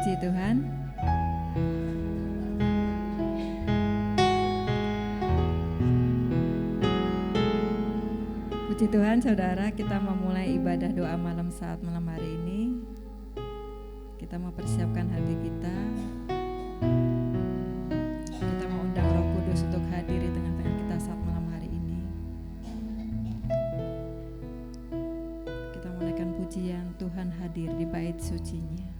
Puji Tuhan. Puji Tuhan saudara, kita memulai ibadah doa malam saat malam hari ini. Kita mempersiapkan hati kita. Kita mau undang Roh Kudus untuk hadir di tengah-tengah kita saat malam hari ini. Kita menaikkan pujian Tuhan hadir di bait sucinya.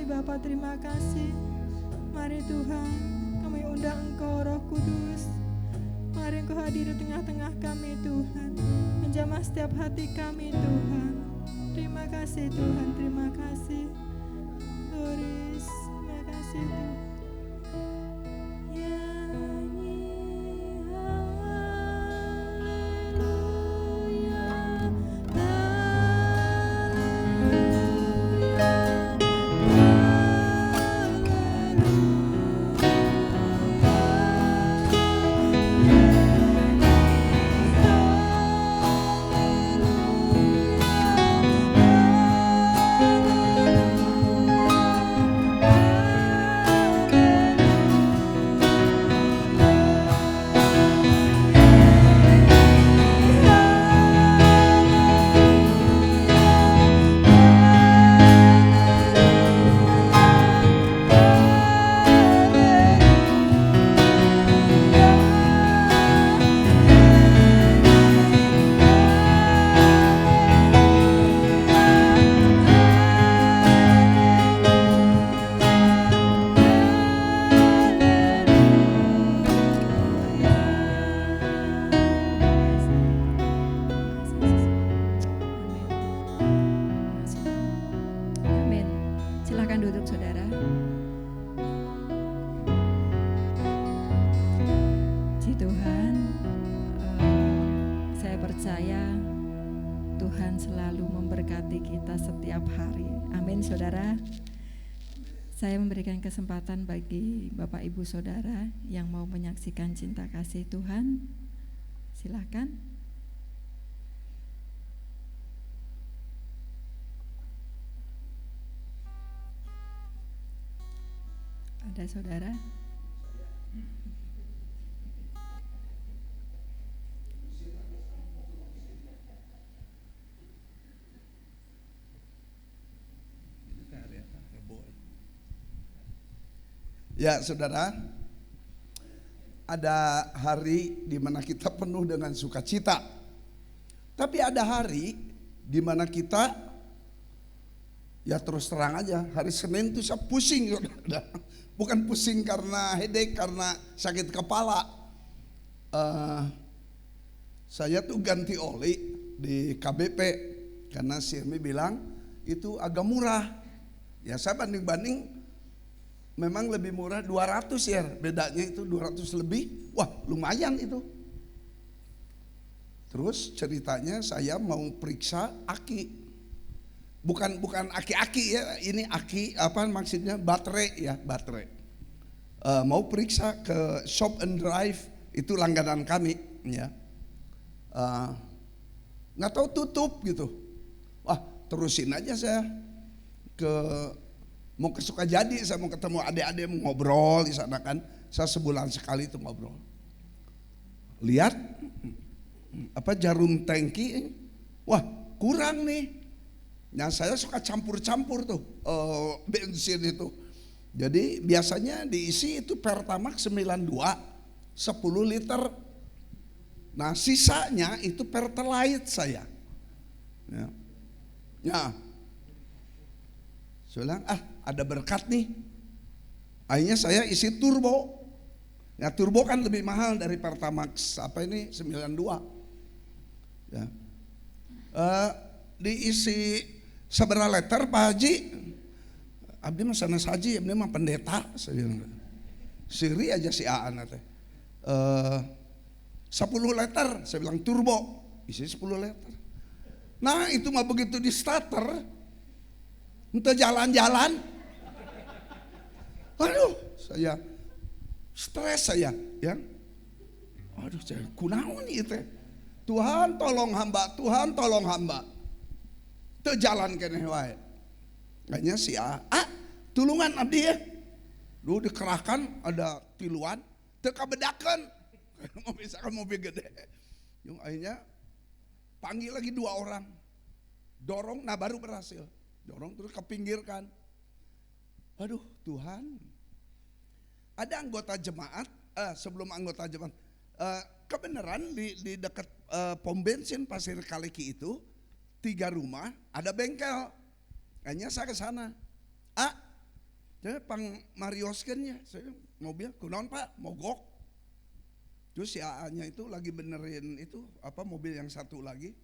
Bapa, terima kasih. Mari Tuhan, kami undang Engkau Roh Kudus. Mari Engkau hadir di tengah-tengah kami Tuhan. Menjamah setiap hati kami Tuhan. Terima kasih Tuhan, terima kasih. Doris, terima kasih Tuhan. Saya memberikan kesempatan bagi Bapak Ibu Saudara yang mau menyaksikan cinta kasih Tuhan. Silakan. Ada saudara? Ya saudara, ada hari di mana kita penuh dengan sukacita. Tapi ada hari di mana kita, ya terus terang aja, hari Senin itu saya pusing saudara. Bukan pusing karena headache, karena sakit kepala. Saya tuh ganti oli di KBP karena Sirmi bilang itu agak murah. Ya saya banding-banding, memang lebih murah 200 ya, bedanya itu 200 lebih. Wah lumayan itu. Terus ceritanya saya mau periksa aki. Bukan aki-aki ya, ini aki apa maksudnya, baterai ya, baterai. Mau periksa ke Shop and Drive, itu langganan kami ya. Nggak tahu tutup gitu. Wah terusin aja saya mau ke Sukajadi, saya mau ketemu adik-adik, mau ngobrol di sana kan. Saya sebulan sekali itu ngobrol. lihat jarum tangki, wah kurang nih. Nah saya suka campur-campur tuh bensin itu. Jadi biasanya diisi itu Pertamax 92 10 liter. Nah sisanya itu Pertalite saya. Ya. Saya bilang ada berkat nih. Akhirnya saya isi turbo. Ya turbo kan lebih mahal dari Pertamax 92. Ya. Diisi seberapa liter Pak Haji? Abdi mah sanes haji, abdi mah pendeta. Saya bilang, siri aja si Aan teh. 10 liter, saya bilang turbo, isi 10 liter. Nah itu mah begitu di starter, untuk jalan-jalan, aduh saya stres saya, ya. Aduh saya kunaon itu. Tuhan tolong hamba, Tuhan tolong hamba. Teu jalan keneh wae. Kayaknya si tulungan abdi ya. Dulu dikerahkan ada tiluan, teu kabedakeun. Misalkan mobil gede. Yung akhirnya panggil lagi 2 orang. Dorong, nah baru berhasil. Dorong terus kepinggirkan. Aduh Tuhan. Ada anggota jemaat, sebelum anggota jemaat, kebenaran di dekat pom bensin Pasir Kaliki itu 3 rumah ada bengkel. Kayaknya saya ke sana. Jadi pang marioskennya, saya mobil, kunaon Pak, mogok. Terus si AA-nya itu lagi benerin itu mobil yang satu lagi.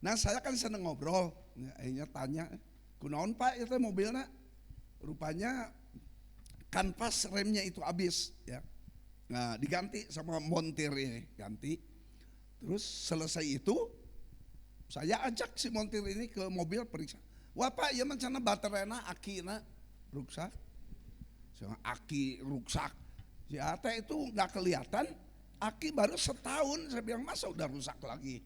Nah saya kan seneng ngobrol, akhirnya tanya, kunaon Pak itu mobilnya? Rupanya kanvas remnya itu habis, ya. Nah diganti sama montir ini, ganti. Terus selesai itu, saya ajak si montir ini ke mobil periksa. Wah Pak, ya mencana baterainya akina rusak. Aki rusak. Si Ate itu nggak kelihatan, aki baru setahun. Saya bilang masa udah rusak lagi.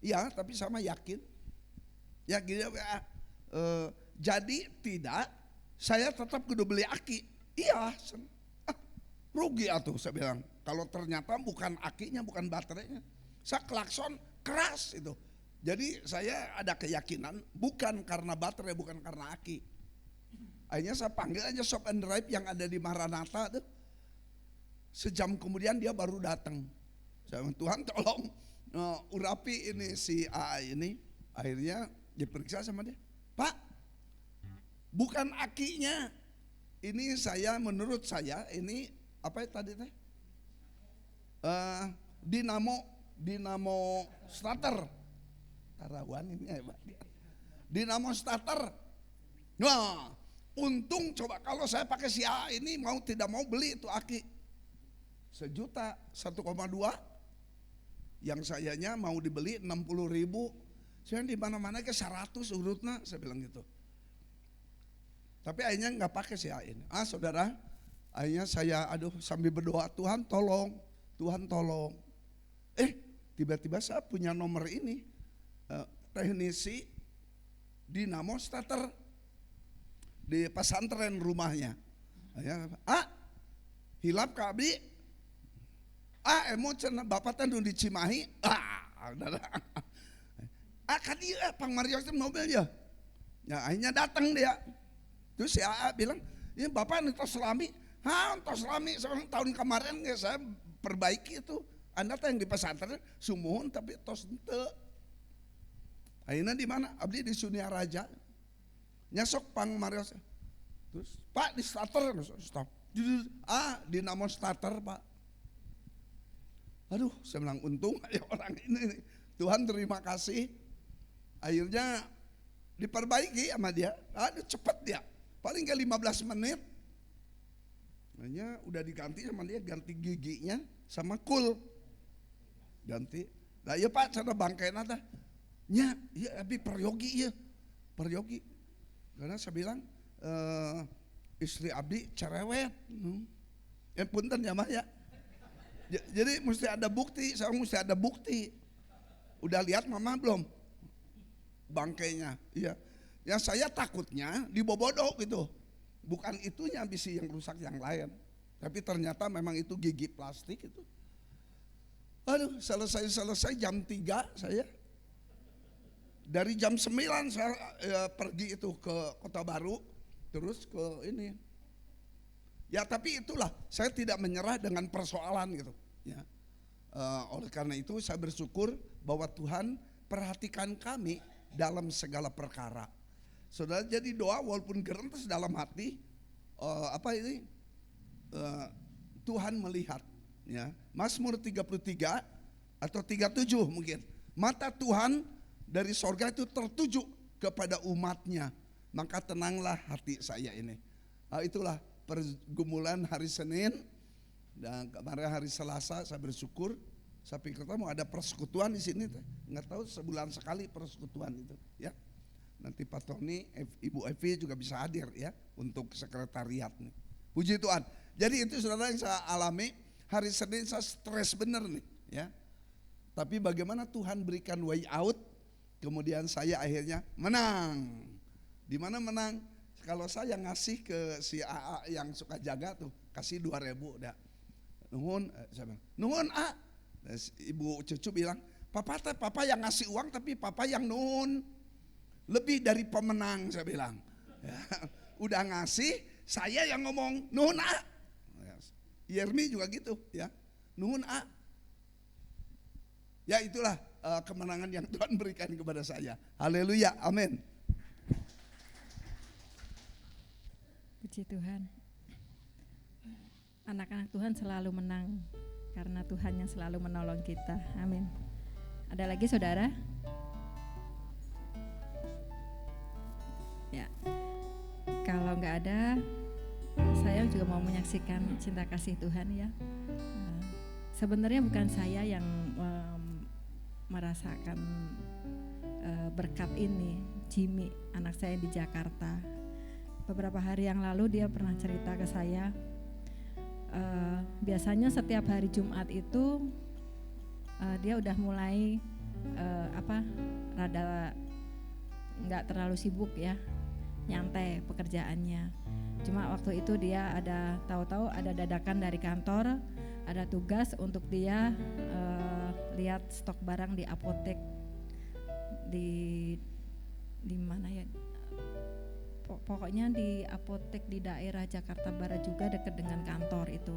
Iya, tapi sama yakin. Ya gini, jadi tidak, saya tetap kudu beli aki. Iya, rugi atuh saya bilang. Kalau ternyata bukan akinya, bukan baterainya. Saya klakson keras itu. Jadi saya ada keyakinan bukan karena baterai, bukan karena aki. Akhirnya saya panggil aja shop and drive yang ada di Maranatha tuh. Sejam kemudian dia baru datang. Saya bilang, Tuhan tolong urapi ini si A ini. Akhirnya diperiksa sama dia. Pak, bukan akinya. Ini saya, menurut saya ini apa tadi teh? Dinamo starter. Tarawan ini hebat. Dinamo starter. Nah, untung coba kalau saya pakai si A ini mau tidak mau beli itu aki. 1 juta 1,2, yang sayanya mau dibeli 60.000, saya di mana-mana ke 100 urutnya, saya bilang gitu. Tapi akhirnya nggak pakai si A ini. Saudara, akhirnya saya sambil berdoa, Tuhan tolong, Tuhan tolong. Tiba-tiba saya punya nomor ini, teknisi dinamo starter di pesantren rumahnya. Hilap Kak Abdi. Emocen bapak tadi di Cimahi. Kan dia Pang Mario itu mobilnya. Ya akhirnya datang dia. Terus si AA bilang, ini bapak ini tos selami. Tos selami tahun kemarin ya saya perbaiki itu. Anda yang di pesantren sumuhun tapi tos ente. Akhirnya di mana? Abdi di Sunia Raja. Nyasok Pang Mario. Terus Pak di starter, stop. Dinamo starter Pak. Aduh, saya bilang untung ya orang ini. Tuhan terima kasih. Akhirnya diperbaiki sama dia. Cepet dia. Paling gak 15 menit. Hanya udah diganti sama dia, ganti giginya sama cool. Ganti. Lah ya Pak, cara bangkain ada. Nya, iya tapi peryogi ya. Peryogi. Karena saya bilang istri Abdi cerewet. Punten ya Mah ya. Jadi mesti ada bukti, saya mesti ada bukti. Udah lihat Mama belum? Bangkainya, iya. Yang saya takutnya dibobodok gitu. Bukan itunya bisi yang rusak yang lain. Tapi ternyata memang itu gigi plastik itu. Aduh, selesai jam 3 saya. Dari jam 9 saya pergi itu ke Kota Baru, terus ke ini. Ya tapi itulah, saya tidak menyerah dengan persoalan gitu. Ya. Oleh karena itu saya bersyukur bahwa Tuhan perhatikan kami dalam segala perkara. Saudara, jadi doa walaupun gerentas dalam hati, Tuhan melihat. Ya. Mazmur 33 atau 37 mungkin. Mata Tuhan dari sorga itu tertuju kepada umatnya, maka tenanglah hati saya ini. Itulah pergumulan hari Senin, dan kemarin hari Selasa saya bersyukur. Saya pikir mau ada persekutuan di sini, nggak tahu sebulan sekali persekutuan itu, ya. Nanti Pak Tony, Ibu Evi juga bisa hadir ya untuk sekretariat nih. Puji Tuhan. Jadi itu saudara yang saya alami hari Senin, saya stres bener nih, ya. Tapi bagaimana Tuhan berikan way out, kemudian saya akhirnya menang. Di mana menang? Kalau saya ngasih ke si AA yang suka jaga tuh, kasih 2.000 dah. Nuhun, saya bilang, nuhun A. Ibu cucu bilang, papa yang ngasih uang tapi papa yang nuhun. Lebih dari pemenang saya bilang. Ya, udah ngasih, saya yang ngomong nuhun A. Yermi juga gitu ya, nuhun A. Ya itulah kemenangan yang Tuhan berikan kepada saya. Haleluya, amin. Puji Tuhan. Anak-anak Tuhan selalu menang karena Tuhan yang selalu menolong kita. Amin. Ada lagi saudara? Ya. Kalau nggak ada, saya juga mau menyaksikan cinta kasih Tuhan ya. Sebenarnya bukan saya yang merasakan berkat ini. Jimmy, anak saya di Jakarta. Beberapa hari yang lalu dia pernah cerita ke saya, biasanya setiap hari Jumat itu dia udah mulai rada nggak terlalu sibuk ya, nyantai pekerjaannya. Cuma waktu itu dia ada tahu-tahu ada dadakan dari kantor, ada tugas untuk dia lihat stok barang di apotek di mana ya. Pokoknya di apotek di daerah Jakarta Barat juga dekat dengan kantor itu.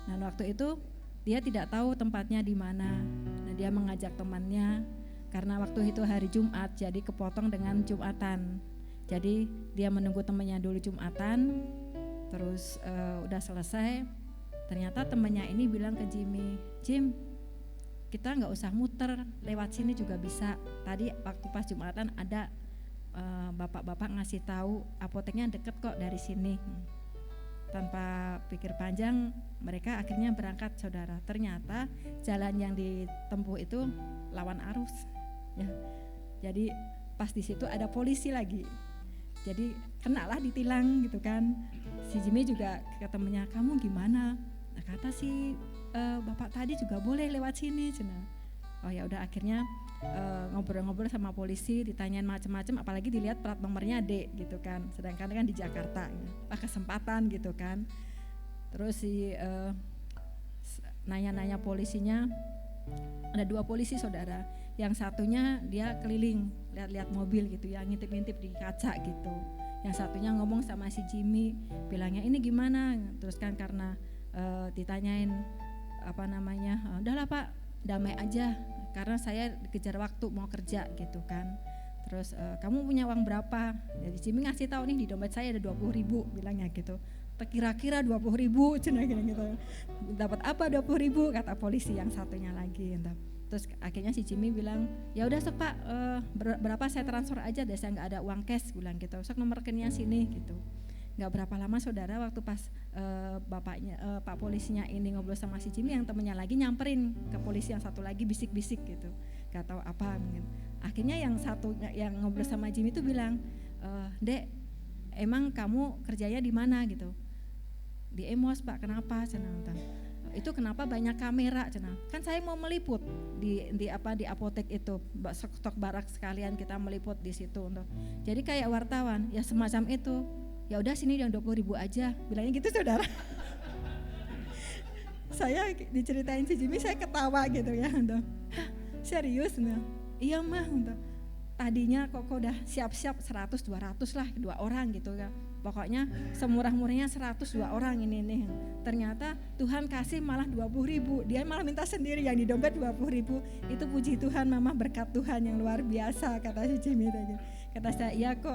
Nah waktu itu dia tidak tahu tempatnya di mana. Nah dia mengajak temannya karena waktu itu hari Jumat jadi kepotong dengan Jumatan. Jadi dia menunggu temannya dulu Jumatan, terus udah selesai. Ternyata temannya ini bilang ke Jimmy, Jim, kita nggak usah muter, lewat sini juga bisa. Tadi waktu pas Jumatan ada bapak-bapak ngasih tahu apoteknya deket kok dari sini. Tanpa pikir panjang mereka akhirnya berangkat saudara. Ternyata jalan yang ditempuh itu lawan arus ya. Jadi pas di situ ada polisi lagi. Jadi kenalah ditilang gitu kan. Si Jimmy juga ke temennya, kamu gimana? Nah, kata si bapak tadi juga boleh lewat sini cina. Oh ya udah akhirnya ngobrol-ngobrol sama polisi, ditanyain macam-macam, apalagi dilihat plat nomornya D gitu kan, sedangkan kan di Jakarta, kesempatan gitu kan. Terus si nanya-nanya polisinya, ada 2 polisi saudara, yang satunya dia keliling lihat-lihat mobil gitu ya, ngintip-ngintip di kaca gitu, yang satunya ngomong sama si Jimmy, bilangnya ini gimana, terus kan karena ditanyain udahlah Pak, damai aja karena saya dikejar waktu mau kerja gitu kan. Terus kamu punya uang berapa? Jadi Jimmy ngasih tahu nih di dompet saya ada 20.000 bilangnya gitu. Kira-kira 20.000 cina gitu. Dapat apa 20.000 kata polisi yang satunya lagi. Terus akhirnya si Jimmy bilang ya udah sok Pak, berapa saya transfer aja deh, saya nggak ada uang cash bilang gitu. Sok nomor rekeningnya sini gitu. Nggak berapa lama saudara waktu pas Pak polisinya ini ngobrol sama si Jimmy, yang temennya lagi nyamperin ke polisi yang satu lagi bisik-bisik gitu, nggak tahu apa mungkin. Akhirnya yang satu yang ngobrol sama Jimmy itu bilang, Dek, emang kamu kerjanya di mana gitu? Di Emos Pak, kenapa? Itu kenapa banyak kamera? Kan saya mau meliput di apotek itu, stok barak sekalian kita meliput di situ untuk. Jadi kayak wartawan ya semacam itu. Ya udah sini yang 20.000 aja, bilangnya gitu saudara. Saya diceritain si Jimmy, saya ketawa gitu ya. Hah, serius? Nah, iya mah. Tadinya kok udah siap-siap 100-200 lah 2 orang gitu kan. Pokoknya semurah-murahnya 100 2 orang ini nih. Ternyata Tuhan kasih malah 20.000. Dia malah minta sendiri yang di dompet 20.000. Itu puji Tuhan, mama, berkat Tuhan yang luar biasa, kata si Jimmy tadi. Kata saya, iya kok.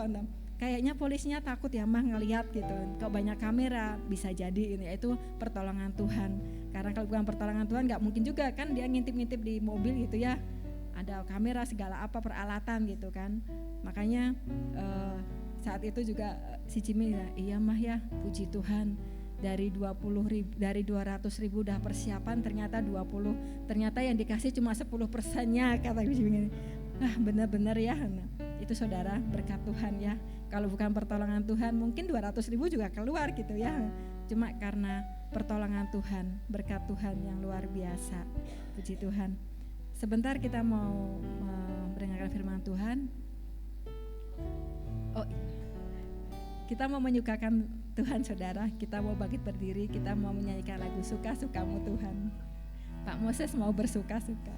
Kayaknya polisinya takut ya mah ngelihat gitu. Kok banyak kamera, bisa jadi ini itu pertolongan Tuhan. Karena kalau bukan pertolongan Tuhan nggak mungkin juga kan dia ngintip-ngintip di mobil gitu ya. Ada kamera segala apa peralatan gitu kan. Makanya saat itu juga si Jimmy ya, iya mah ya, puji Tuhan. Dari 20.000, dari 200.000 udah persiapan, ternyata 20, ternyata yang dikasih cuma 10%-nya, kata Jimmy. Nah benar-benar ya, nah, itu saudara berkat Tuhan ya. Kalau bukan pertolongan Tuhan mungkin 200.000 juga keluar gitu ya. Cuma karena pertolongan Tuhan, berkat Tuhan yang luar biasa. Puji Tuhan. Sebentar kita mau mendengarkan firman Tuhan. Oh, kita mau menyukakan Tuhan saudara. Kita mau bangkit berdiri, kita mau menyanyikan lagu Suka-Sukamu Tuhan. Pak Moses mau bersuka-suka.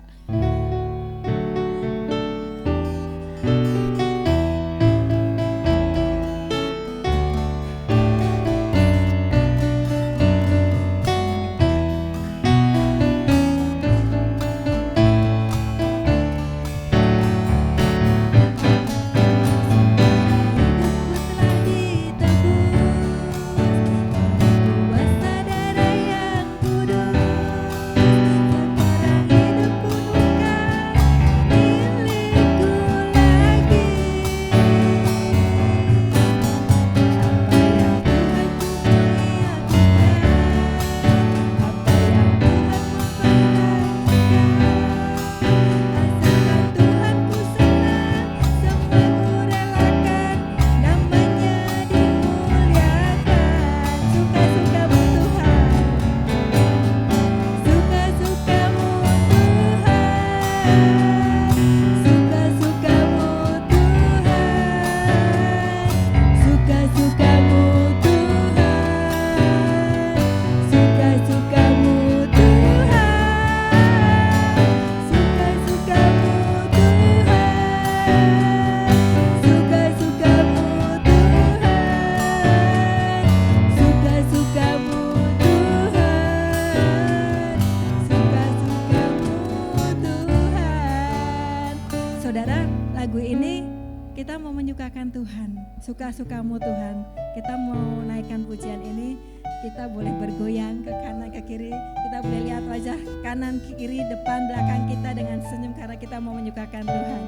Suka-sukamu Tuhan. Kita mau naikkan pujian ini. Kita boleh bergoyang ke kanan ke kiri. Kita boleh lihat wajah kanan kiri depan belakang kita dengan senyum karena kita mau menyukakan Tuhan.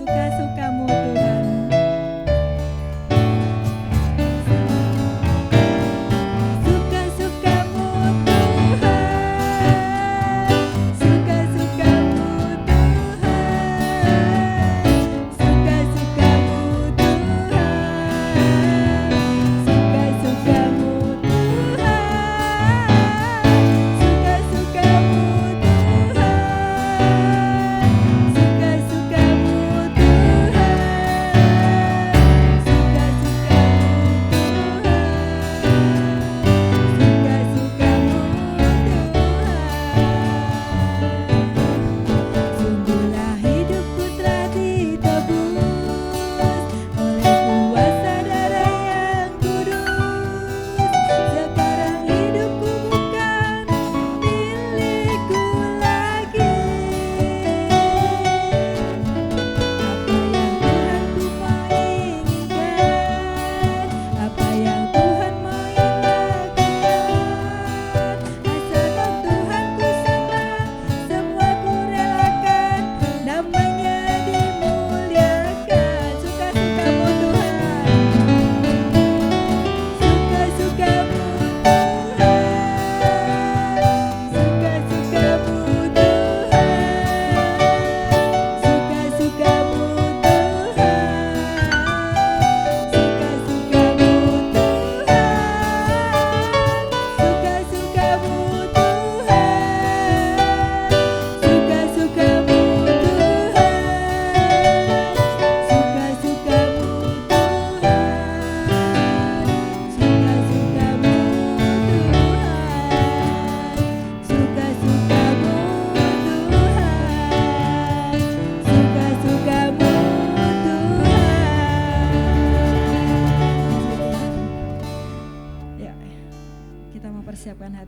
Suka-sukamu Tuhan. Suka-sukamu Tuhan.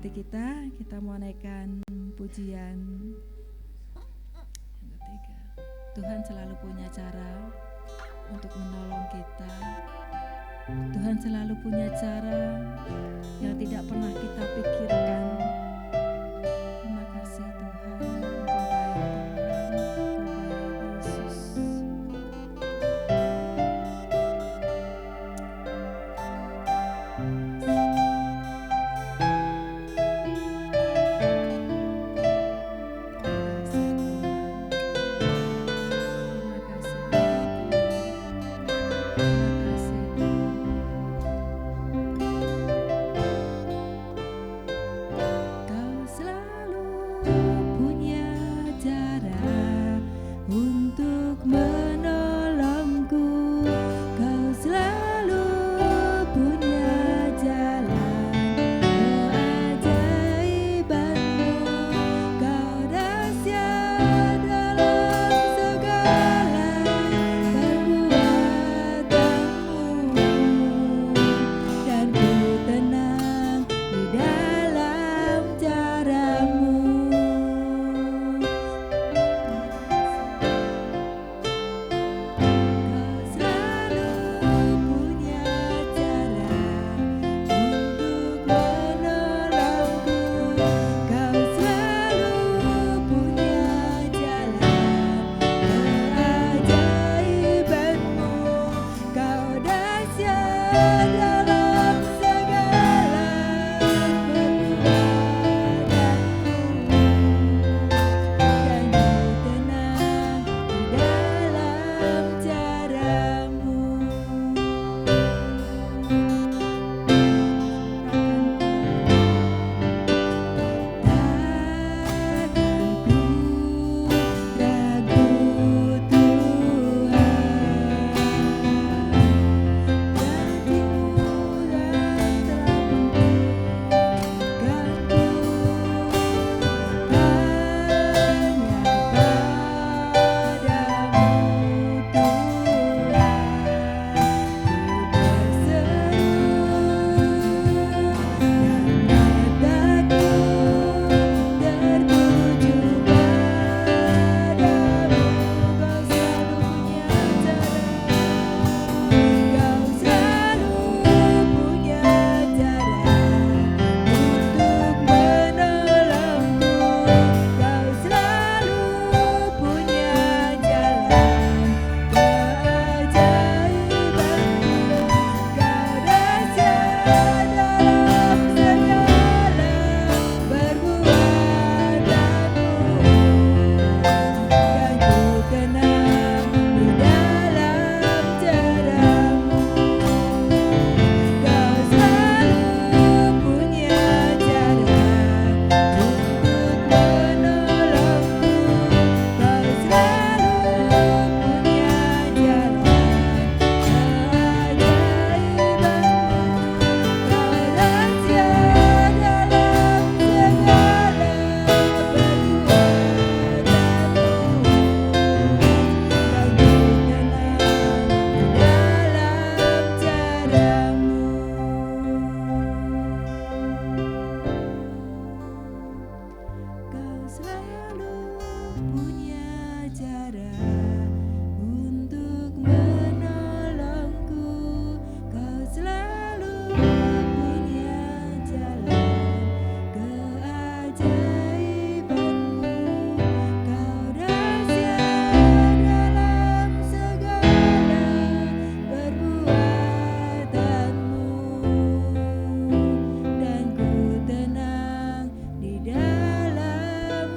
hati kita mau naikkan pujian yang ketiga. Tuhan selalu punya cara untuk menolong kita. Tuhan selalu punya cara yang tidak pernah kita pikirkan. Terima kasih Tuhan, Engkau baik Tuhan, Engkau baik Yesus. Dalam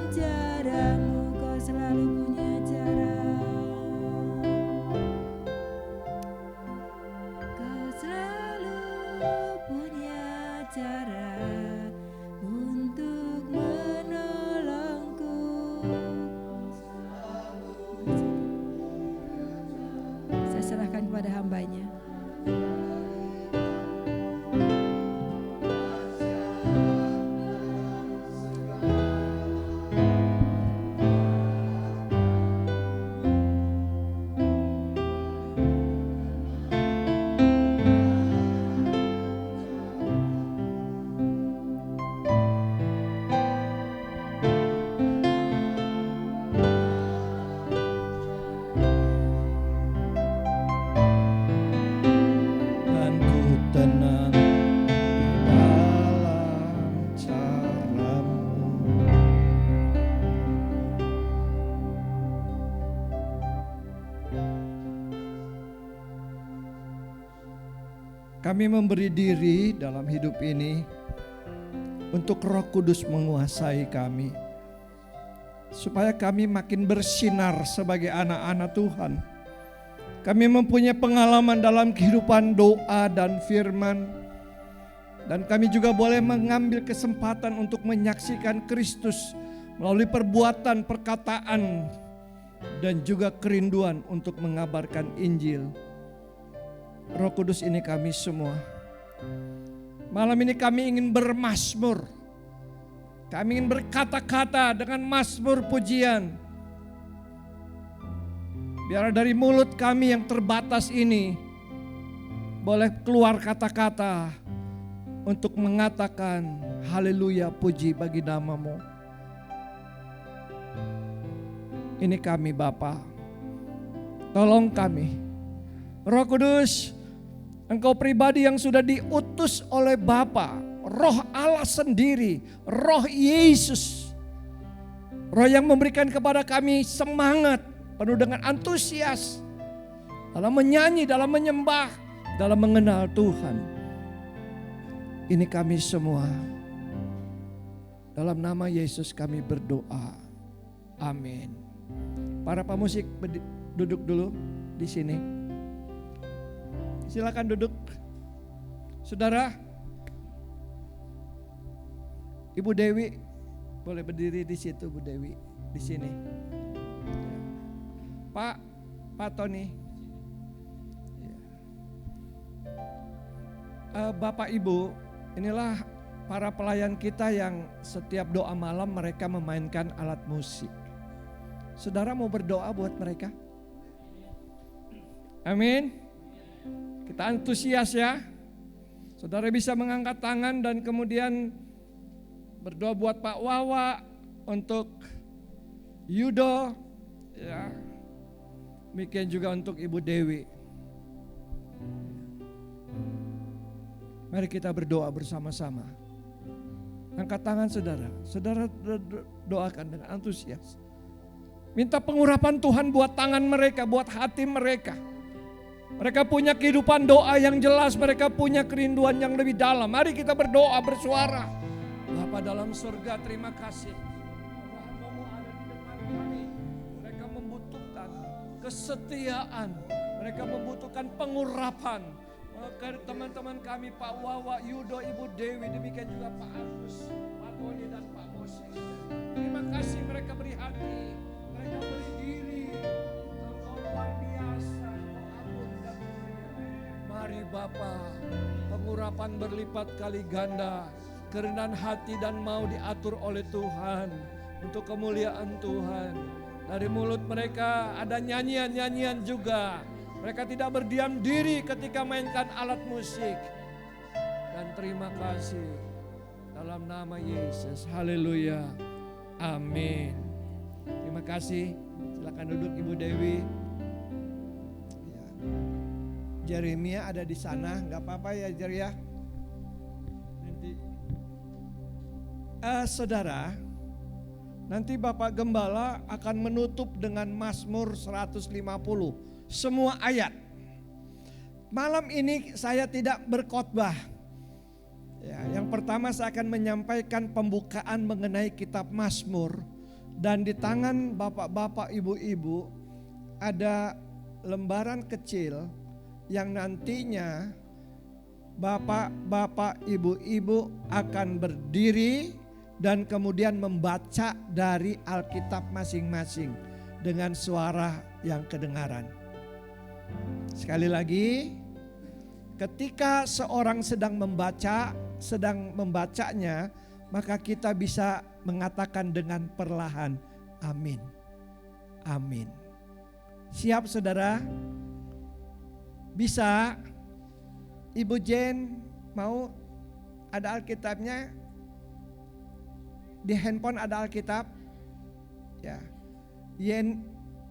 Kami memberi diri dalam hidup ini untuk Roh Kudus menguasai kami, supaya kami makin bersinar sebagai anak-anak Tuhan. Kami mempunyai pengalaman dalam kehidupan doa dan firman, dan kami juga boleh mengambil kesempatan untuk menyaksikan Kristus melalui perbuatan, perkataan, dan juga kerinduan untuk mengabarkan Injil. Roh Kudus ini kami semua. Malam ini kami ingin bermazmur. Kami ingin berkata-kata dengan mazmur pujian. Biar dari mulut kami yang terbatas ini boleh keluar kata-kata untuk mengatakan haleluya, puji bagi nama-Mu. Ini kami Bapa. Tolong kami. Roh Kudus, Engkau pribadi yang sudah diutus oleh Bapa, Roh Allah sendiri, Roh Yesus. Roh yang memberikan kepada kami semangat, penuh dengan antusias dalam menyanyi, dalam menyembah, dalam mengenal Tuhan. Ini kami semua. Dalam nama Yesus kami berdoa. Amin. Para pemusik duduk dulu di sini. Silakan duduk. Saudara, Ibu Dewi boleh berdiri di situ, Bu Dewi, di sini. Pak Tony. Bapak Ibu, inilah para pelayan kita yang setiap doa malam mereka memainkan alat musik. Saudara mau berdoa buat mereka? Amin. Kita antusias ya. Saudara bisa mengangkat tangan dan kemudian berdoa buat Pak Wawa, untuk Yudo, ya. Demikian juga untuk Ibu Dewi. Mari kita berdoa bersama-sama. Angkat tangan saudara. Saudara doakan dengan antusias. Minta pengurapan Tuhan buat tangan mereka, buat hati mereka. Mereka punya kehidupan doa yang jelas, mereka punya kerinduan yang lebih dalam. Mari kita berdoa bersuara. Bapa dalam surga, terima kasih. Hamba-Mu ada di depan kami. Mereka membutuhkan kesetiaan, mereka membutuhkan pengurapan. Maka teman-teman kami, Pak Wawa, Yudo, Ibu Dewi, demikian juga Pak Agus, Pak Tony dan Pak Moses. Terima kasih mereka beri hati, mereka beri diri. Engkau luar biasa. Mari Bapa, pengurapan berlipat kali ganda, kerendahan hati dan mau diatur oleh Tuhan untuk kemuliaan Tuhan. Dari mulut mereka ada nyanyian-nyanyian juga. Mereka tidak berdiam diri ketika mainkan alat musik. Dan terima kasih dalam nama Yesus. Haleluya. Amin. Terima kasih. Silakan duduk Ibu Dewi. Jeremia ada di sana, nggak apa-apa ya Jeremia. Nanti, saudara, nanti Bapak Gembala akan menutup dengan Mazmur 150, semua ayat. Malam ini saya tidak berkhotbah. Ya, yang pertama saya akan menyampaikan pembukaan mengenai kitab Mazmur, dan di tangan bapak-bapak, ibu-ibu ada lembaran kecil yang nantinya bapak-bapak, ibu-ibu akan berdiri dan kemudian membaca dari Alkitab masing-masing dengan suara yang kedengaran. Sekali lagi, ketika seorang sedang membacanya, maka kita bisa mengatakan dengan perlahan, amin, amin. Siap saudara? Bisa? Ibu Jen mau ada Alkitabnya? Di handphone ada Alkitab? Ya.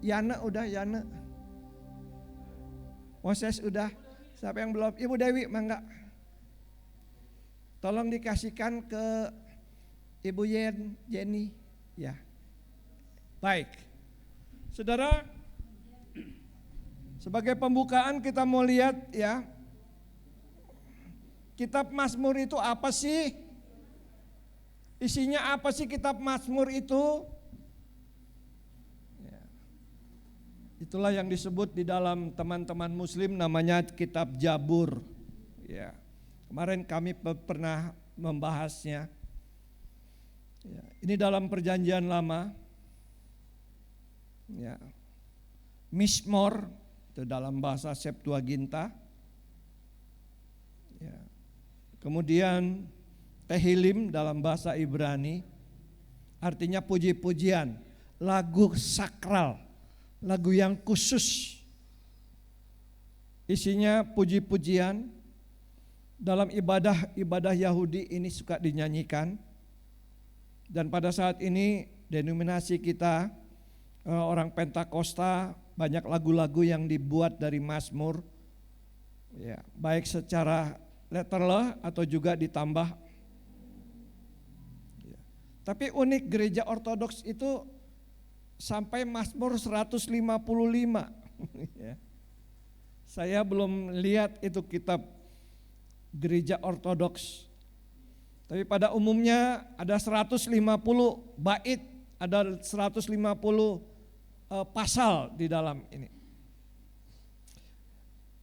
Yana udah, Yana. Moses udah. Siapa yang belum? Ibu Dewi, mangga. Tolong dikasihkan ke Ibu Jenny. Ya. Baik. Saudara, sebagai pembukaan kita mau lihat ya, Kitab Mazmur itu apa sih? Isinya apa sih kitab Mazmur itu? Ya. Itulah yang disebut di dalam teman-teman muslim namanya kitab Jabur. Ya. Kemarin kami pernah membahasnya. Ya. Ini dalam perjanjian lama. Ya. Mizmor itu dalam bahasa Septuaginta. Ya. Kemudian Tehilim dalam bahasa Ibrani artinya puji-pujian, lagu sakral, lagu yang khusus. Isinya puji-pujian. Dalam ibadah Yahudi ini suka dinyanyikan. Dan pada saat ini denominasi kita orang Pentakosta banyak lagu-lagu yang dibuat dari Mazmur. Ya, baik secara letterlah atau juga ditambah. Ya. Tapi unik gereja ortodoks itu sampai Mazmur 155. Ya. Saya belum lihat itu kitab gereja ortodoks. Tapi pada umumnya ada 150 bait, ada 150 pasal di dalam ini.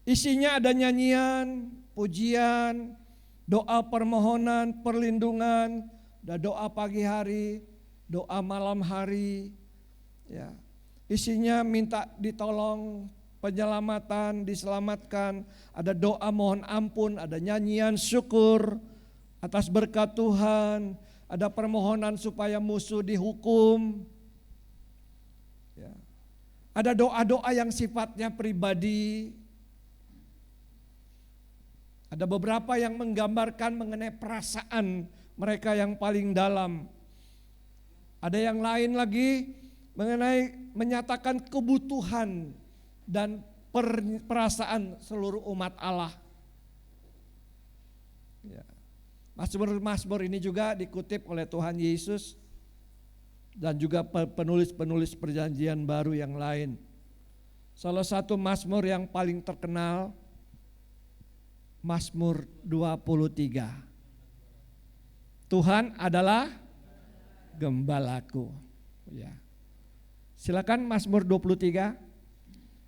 Isinya ada nyanyian, pujian, doa permohonan, perlindungan, ada doa pagi hari, doa malam hari. Ya. Isinya minta ditolong, penyelamatan, diselamatkan, ada doa mohon ampun, ada nyanyian syukur atas berkat Tuhan, ada permohonan supaya musuh dihukum. Ya. Ada doa-doa yang sifatnya pribadi. Ada beberapa yang menggambarkan mengenai perasaan mereka yang paling dalam. Ada yang lain lagi mengenai menyatakan kebutuhan dan perasaan seluruh umat Allah. Ya. Mazmur ini juga dikutip oleh Tuhan Yesus dan juga penulis-penulis perjanjian baru yang lain. Salah satu Mazmur yang paling terkenal Mazmur 23. Tuhan adalah gembalaku. Ya. Silakan Mazmur 23.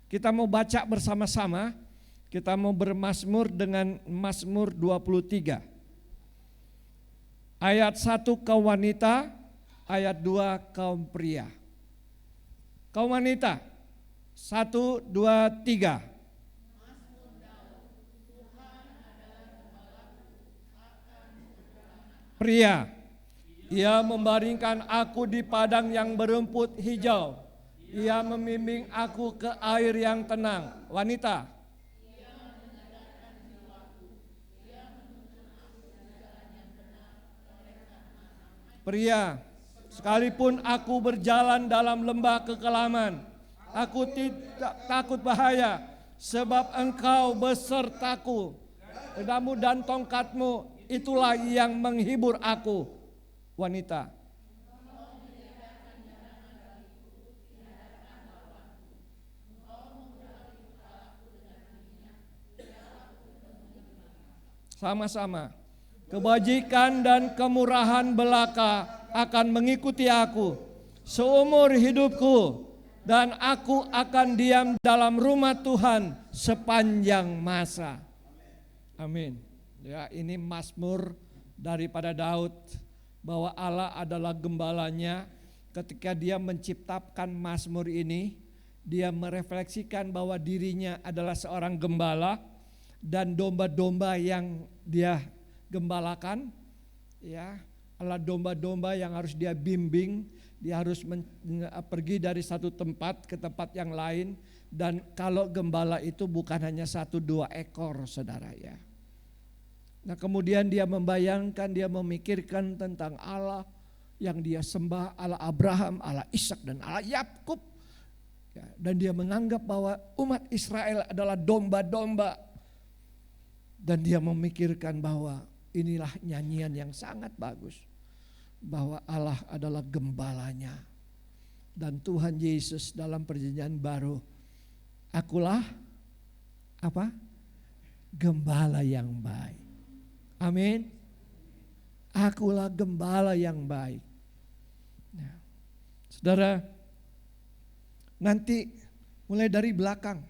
Kita mau baca bersama-sama. Kita mau bermazmur dengan Mazmur 23. Ayat 1 kaum wanita, ayat 2 kaum pria. Kaum wanita, 1, 2, 3. Pria, ia membaringkan aku di padang yang berumput hijau. Ia membimbing aku ke air yang tenang. Wanita. Pria, sekalipun aku berjalan dalam lembah kekelaman, aku tidak takut bahaya, sebab engkau besertaku. Pedamu dan tongkatmu, itulah yang menghibur aku. Wanita. Sama-sama. Kebajikan dan kemurahan belaka akan mengikuti aku seumur hidupku, dan aku akan diam dalam rumah Tuhan sepanjang masa. Amin. Ya, ini Mazmur daripada Daud, bahwa Allah adalah gembalanya. Ketika dia menciptakan Mazmur ini, dia merefleksikan bahwa dirinya adalah seorang gembala dan domba-domba yang dia gembalakan, ya, adalah domba-domba yang harus dia bimbing. Dia harus pergi dari satu tempat ke tempat yang lain. Dan kalau gembala itu bukan hanya 1-2 ekor, saudara, ya. Nah, kemudian dia membayangkan, dia memikirkan tentang Allah yang dia sembah, Allah Abraham, Allah Ishak dan Allah Yakub. Ya, dan dia menganggap bahwa umat Israel adalah domba-domba. Dan dia memikirkan bahwa inilah nyanyian yang sangat bagus, bahwa Allah adalah gembalanya. Dan Tuhan Yesus dalam perjanjian baru, akulah apa? Gembala yang baik. Amin. Akulah gembala yang baik. Nah, saudara, nanti mulai dari belakang,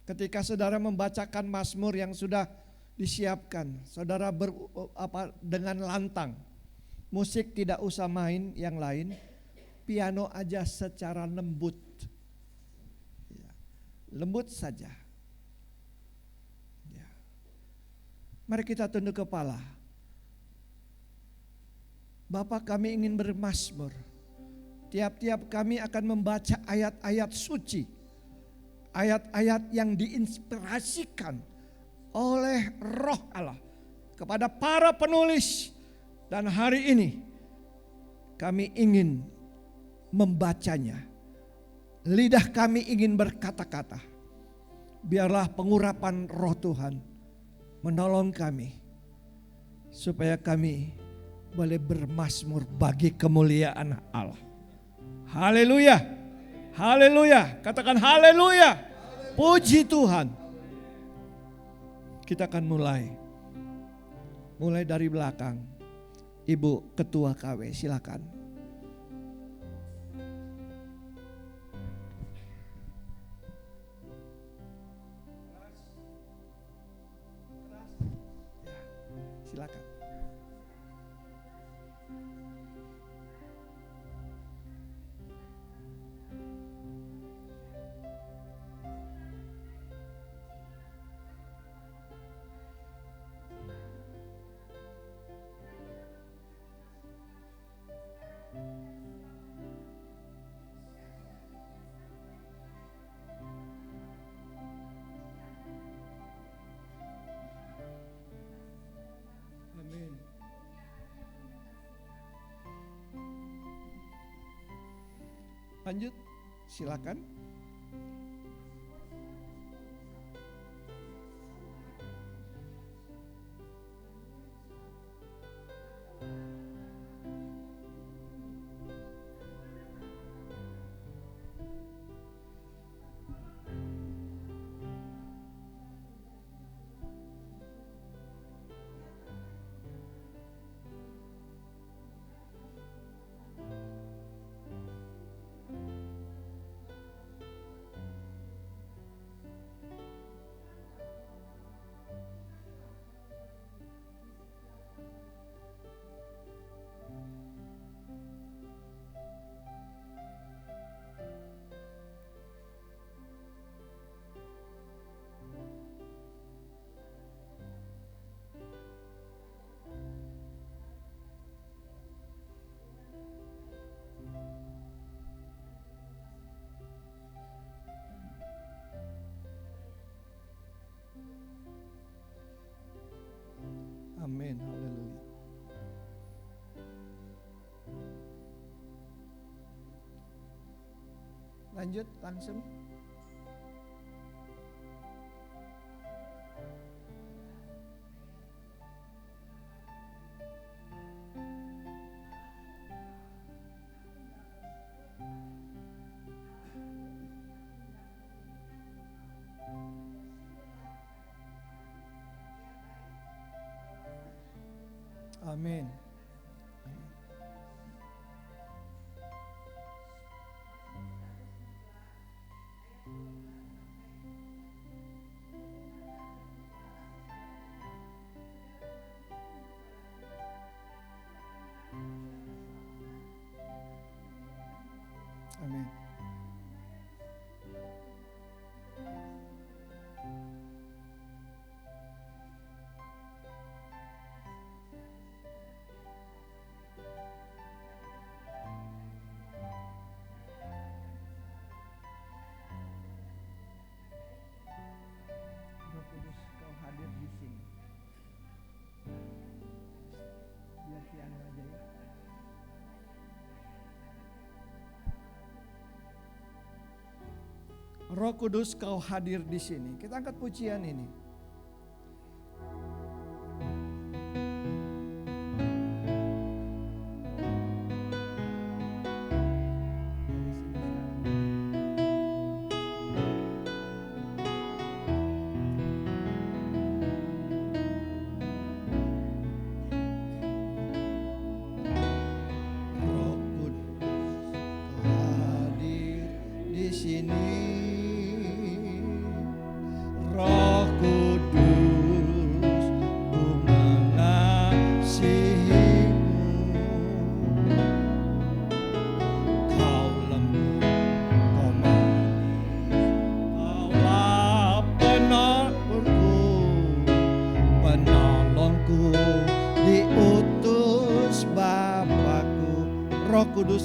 ketika saudara membacakan Mazmur yang sudah disiapkan, saudara dengan lantang, musik tidak usah main yang lain, piano aja secara lembut, lembut saja. Ya. Mari kita tunduk kepala. Bapa, kami ingin bermazmur. Tiap-tiap kami akan membaca ayat-ayat suci, ayat-ayat yang diinspirasikan oleh Roh Allah kepada para penulis. Dan hari ini kami ingin membacanya. Lidah kami ingin berkata-kata. Biarlah pengurapan Roh Tuhan menolong kami supaya kami boleh bermazmur bagi kemuliaan Allah. Haleluya. Haleluya. Katakan haleluya. Puji Tuhan. Kita akan mulai dari belakang. Ibu Ketua KW, silakan. Silakan. Amin. Lanjut, silakan. Amin, haleluya. Lanjut langsung. Amin. Amin. Roh Kudus, Kau hadir di sini. Biar piano aja ya. Roh Kudus, Kau hadir di sini. Kita angkat pujian ini.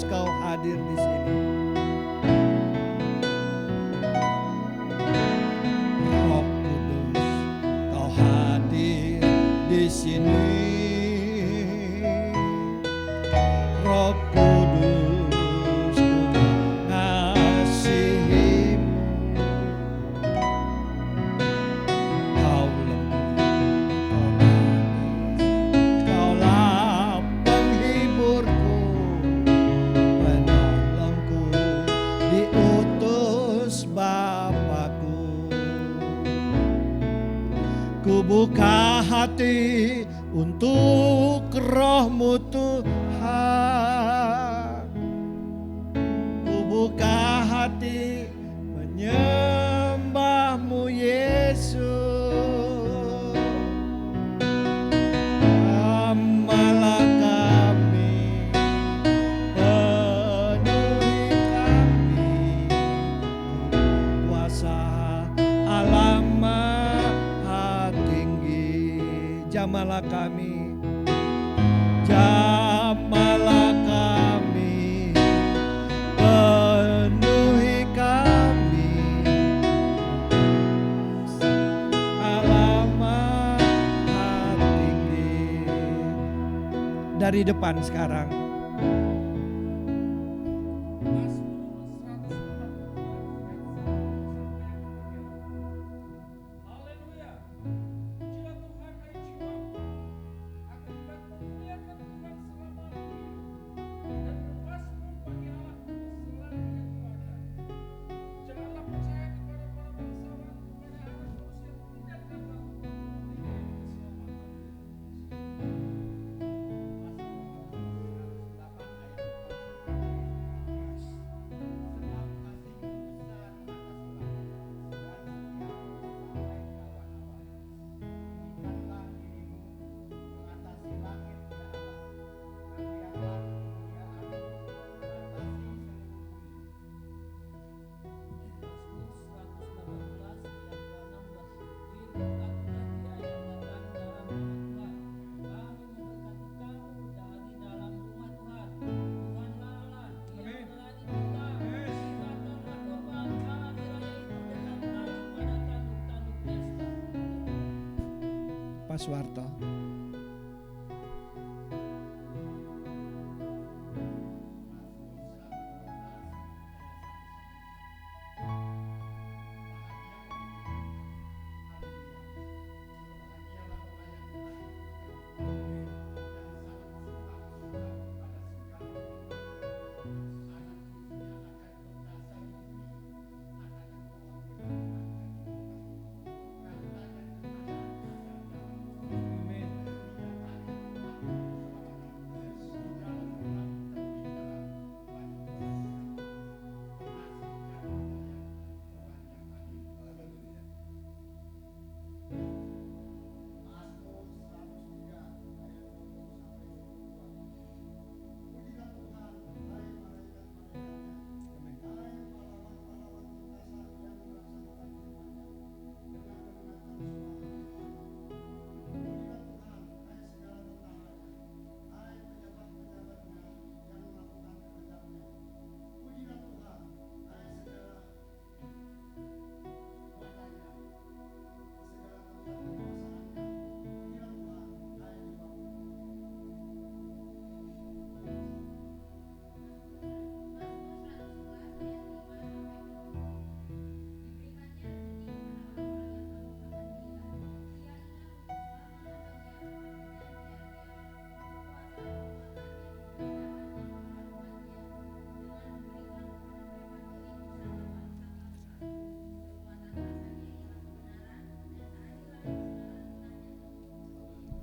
Kau hadir di sini. Roh Kudus, Kau hadir di sini. Roh Kudus, ku mengasihimu. Kau lembut, Kau manis, Kaulah penghiburku, penolongku, diutus Bapakku. Ku buka hati untuk Roh-Mu Tuhan. Ku buka hati menyembah-Mu Yesus. Jamalah kami, penuhi kami, kuasa Allah Maha Tinggi. Jamalah kami, jamalah kami, penuhi kami, Allah Maha Tinggi. Dari depan sekarang. Haleluya. Pujilah Tuhan, hai jiwaku, akan dapat memuliakan Tuhan selama-lamanya, dan berpasrah bagi Allahku selama kepada. Janganlah percaya kepada para bangsawan, kepada anak manusia tidak dapat memberikan keselamatan. Pak Suwarto.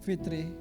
Fitri.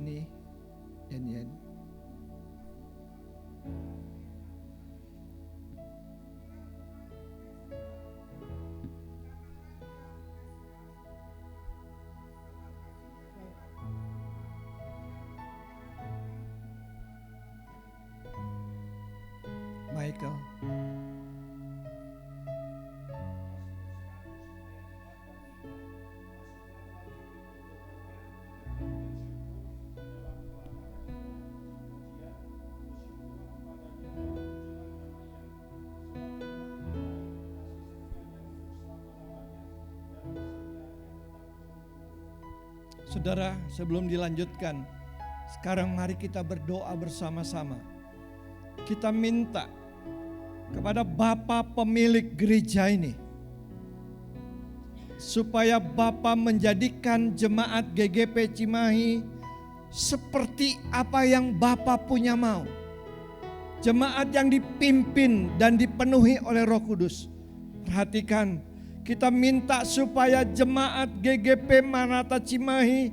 ini, nyanyian. Michael. Saudara, sebelum dilanjutkan, sekarang mari kita berdoa bersama-sama. Kita minta kepada Bapa pemilik gereja ini, supaya Bapa menjadikan jemaat GGP Cimahi seperti apa yang Bapa punya mau. Jemaat yang dipimpin dan dipenuhi oleh Roh Kudus. Perhatikan, kita minta supaya jemaat GGP Maranatha Cimahi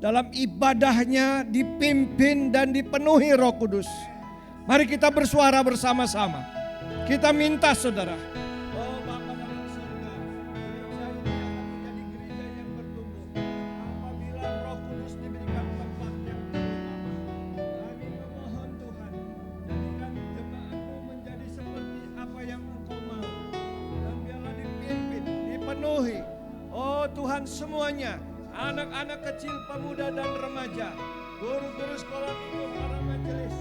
dalam ibadahnya dipimpin dan dipenuhi Roh Kudus. Mari kita bersuara bersama-sama. Kita minta saudara. Oh Bapa dalam surga, gereja ini akan menjadi gereja yang bertumbuh apabila Roh Kudus diberikan tempat yang utama. Kami memohon Tuhan, jadikan jemaat-Mu menjadi seperti apa yang Engkau mau. Dan biarlah dipimpin, dipenuhi. Oh Tuhan semuanya, anak-anak kecil, pemuda dan remaja, guru-guru sekolah minggu, para majelis,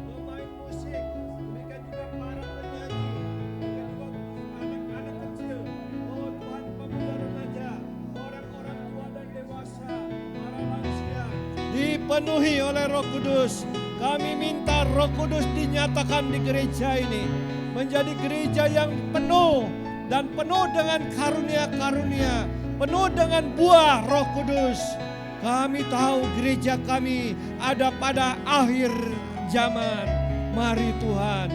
pemain musik, demikian juga para penyanyi, demikian juga anak-anak kecil. Oh Tuhan, pemuda remaja, orang-orang tua dan dewasa, para lansia, dipenuhi oleh Roh Kudus. Kami minta Roh Kudus dinyatakan di gereja ini menjadi gereja yang penuh dan penuh dengan karunia-karunia, penuh dengan buah Roh Kudus. Kami tahu gereja kami ada pada akhir zaman. Mari Tuhan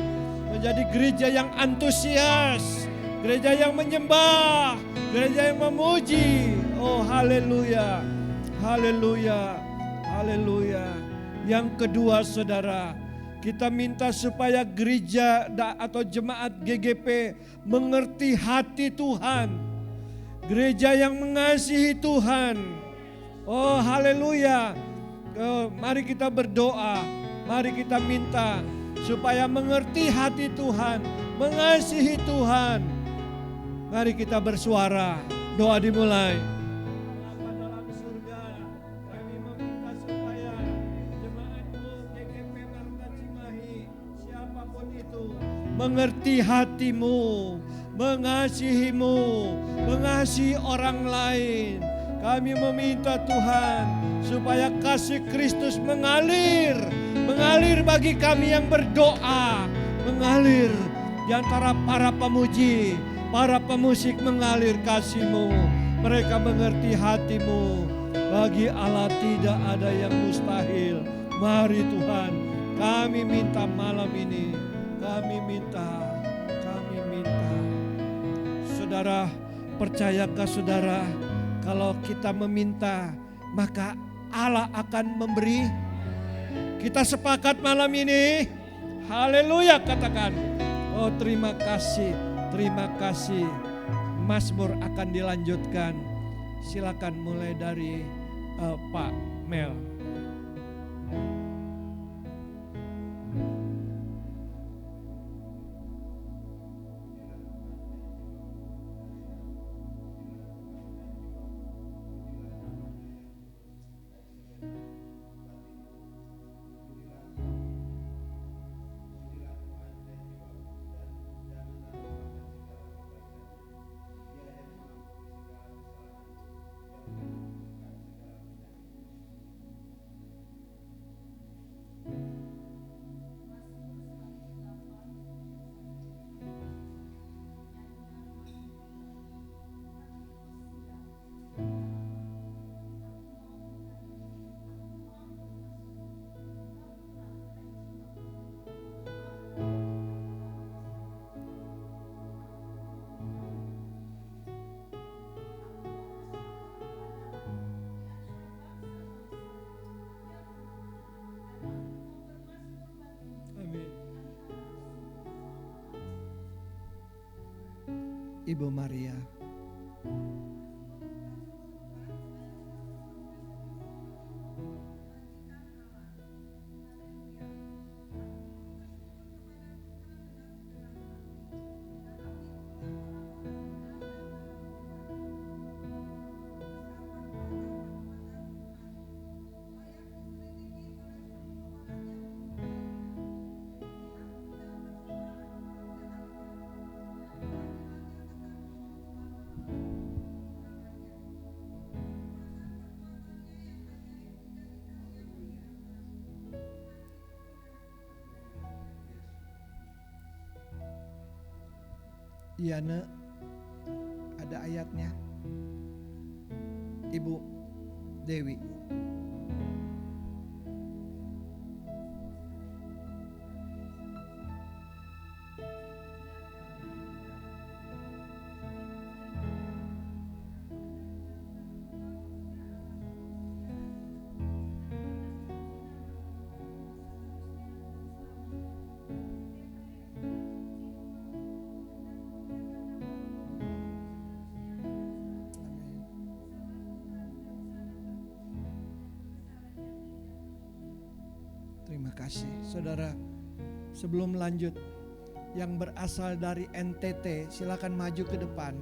menjadi gereja yang antusias, gereja yang menyembah, gereja yang memuji. Oh haleluya, haleluya, haleluya. Yang kedua saudara, kita minta supaya gereja atau jemaat GGP mengerti hati Tuhan. Gereja yang mengasihi Tuhan. Oh haleluya. Mari kita berdoa. Mari kita minta supaya mengerti hati Tuhan, mengasihi Tuhan. Mari kita bersuara. Doa dimulai. Bapa dalam surga, kami meminta supaya jemaat-Mu GGP Maranatha Cimahi, siapapun itu, mengerti hati-Mu, mengasihi-Mu, mengasihi orang lain. Kami meminta Tuhan supaya kasih Kristus mengalir bagi kami yang berdoa, mengalir di antara para pemuji, para pemusik, mengalir kasih-Mu. Mereka mengerti hati-Mu. Bagi Allah tidak ada yang mustahil. Mari Tuhan, kami minta malam ini, kami minta. Saudara, percayakah saudara, kalau kita meminta, maka Allah akan memberi? Kita sepakat malam ini. Haleluya, katakan. Oh terima kasih, terima kasih. Mazmur akan dilanjutkan. Silakan mulai dari Pak Mel. Ibu Maria. Iya, Nek. Ada ayatnya. Ibu Dewi. Terima kasih. Saudara, sebelum lanjut, yang berasal dari NTT silakan maju ke depan.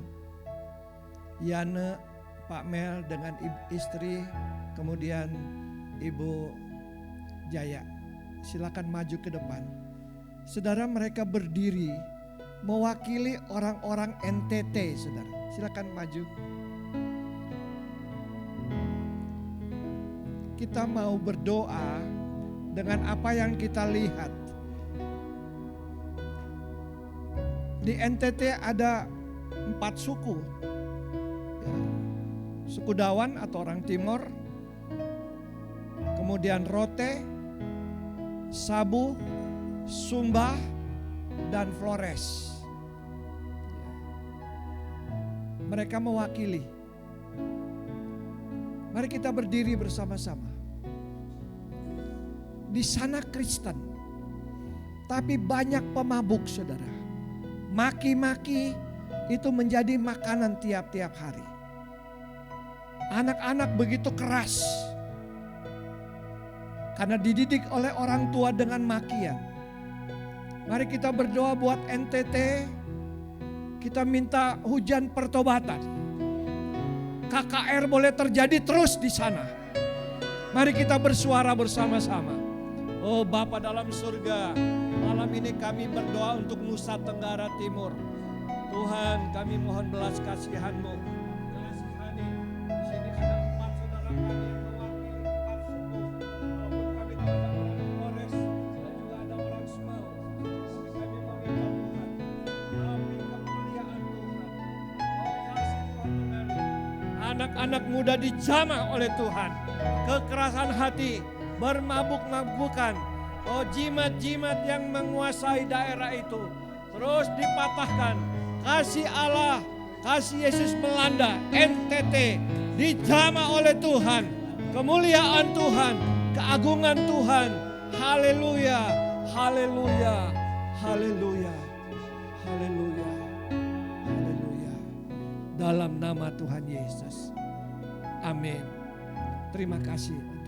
Yana, Pak Mel dengan istri, kemudian Ibu Jaya. Silakan maju ke depan. Saudara, mereka berdiri mewakili orang-orang NTT, saudara. Silakan maju. Kita mau berdoa dengan apa yang kita lihat. Di NTT ada 4 suku. Ya. Suku Dawan atau orang Timur, kemudian Rote, Sabu, Sumba, dan Flores. Mereka mewakili. Mari kita berdiri bersama-sama. Di sana Kristen, tapi banyak pemabuk, saudara. Maki-maki itu menjadi makanan tiap-tiap hari. Anak-anak begitu keras karena dididik oleh orang tua dengan makian. Mari kita berdoa buat NTT. Kita minta hujan pertobatan. KKR boleh terjadi terus di sana. Mari kita bersuara bersama-sama. Oh Bapa dalam surga, malam ini kami berdoa untuk Nusa Tenggara Timur. Tuhan, kami mohon belas kasihan-Mu. Kasihani, di sini ada 4 saudara kami yang mewakili 4 suku. Walaupun kami tidak ada orang Flores dan juga ada orang Semau. Tapi kami meminta Tuhan, api kemuliaan Tuhan. Oh kasih Tuhan mengalir. Anak-anak muda dijamah oleh Tuhan. Kekerasan hati, bermabuk-mabukan, oh jimat-jimat yang menguasai daerah itu terus dipatahkan. Kasih Allah, kasih Yesus melanda NTT, dijamah oleh Tuhan. Kemuliaan Tuhan, keagungan Tuhan. Haleluya, haleluya, haleluya, haleluya, haleluya. Dalam nama Tuhan Yesus. Amin. Terima kasih.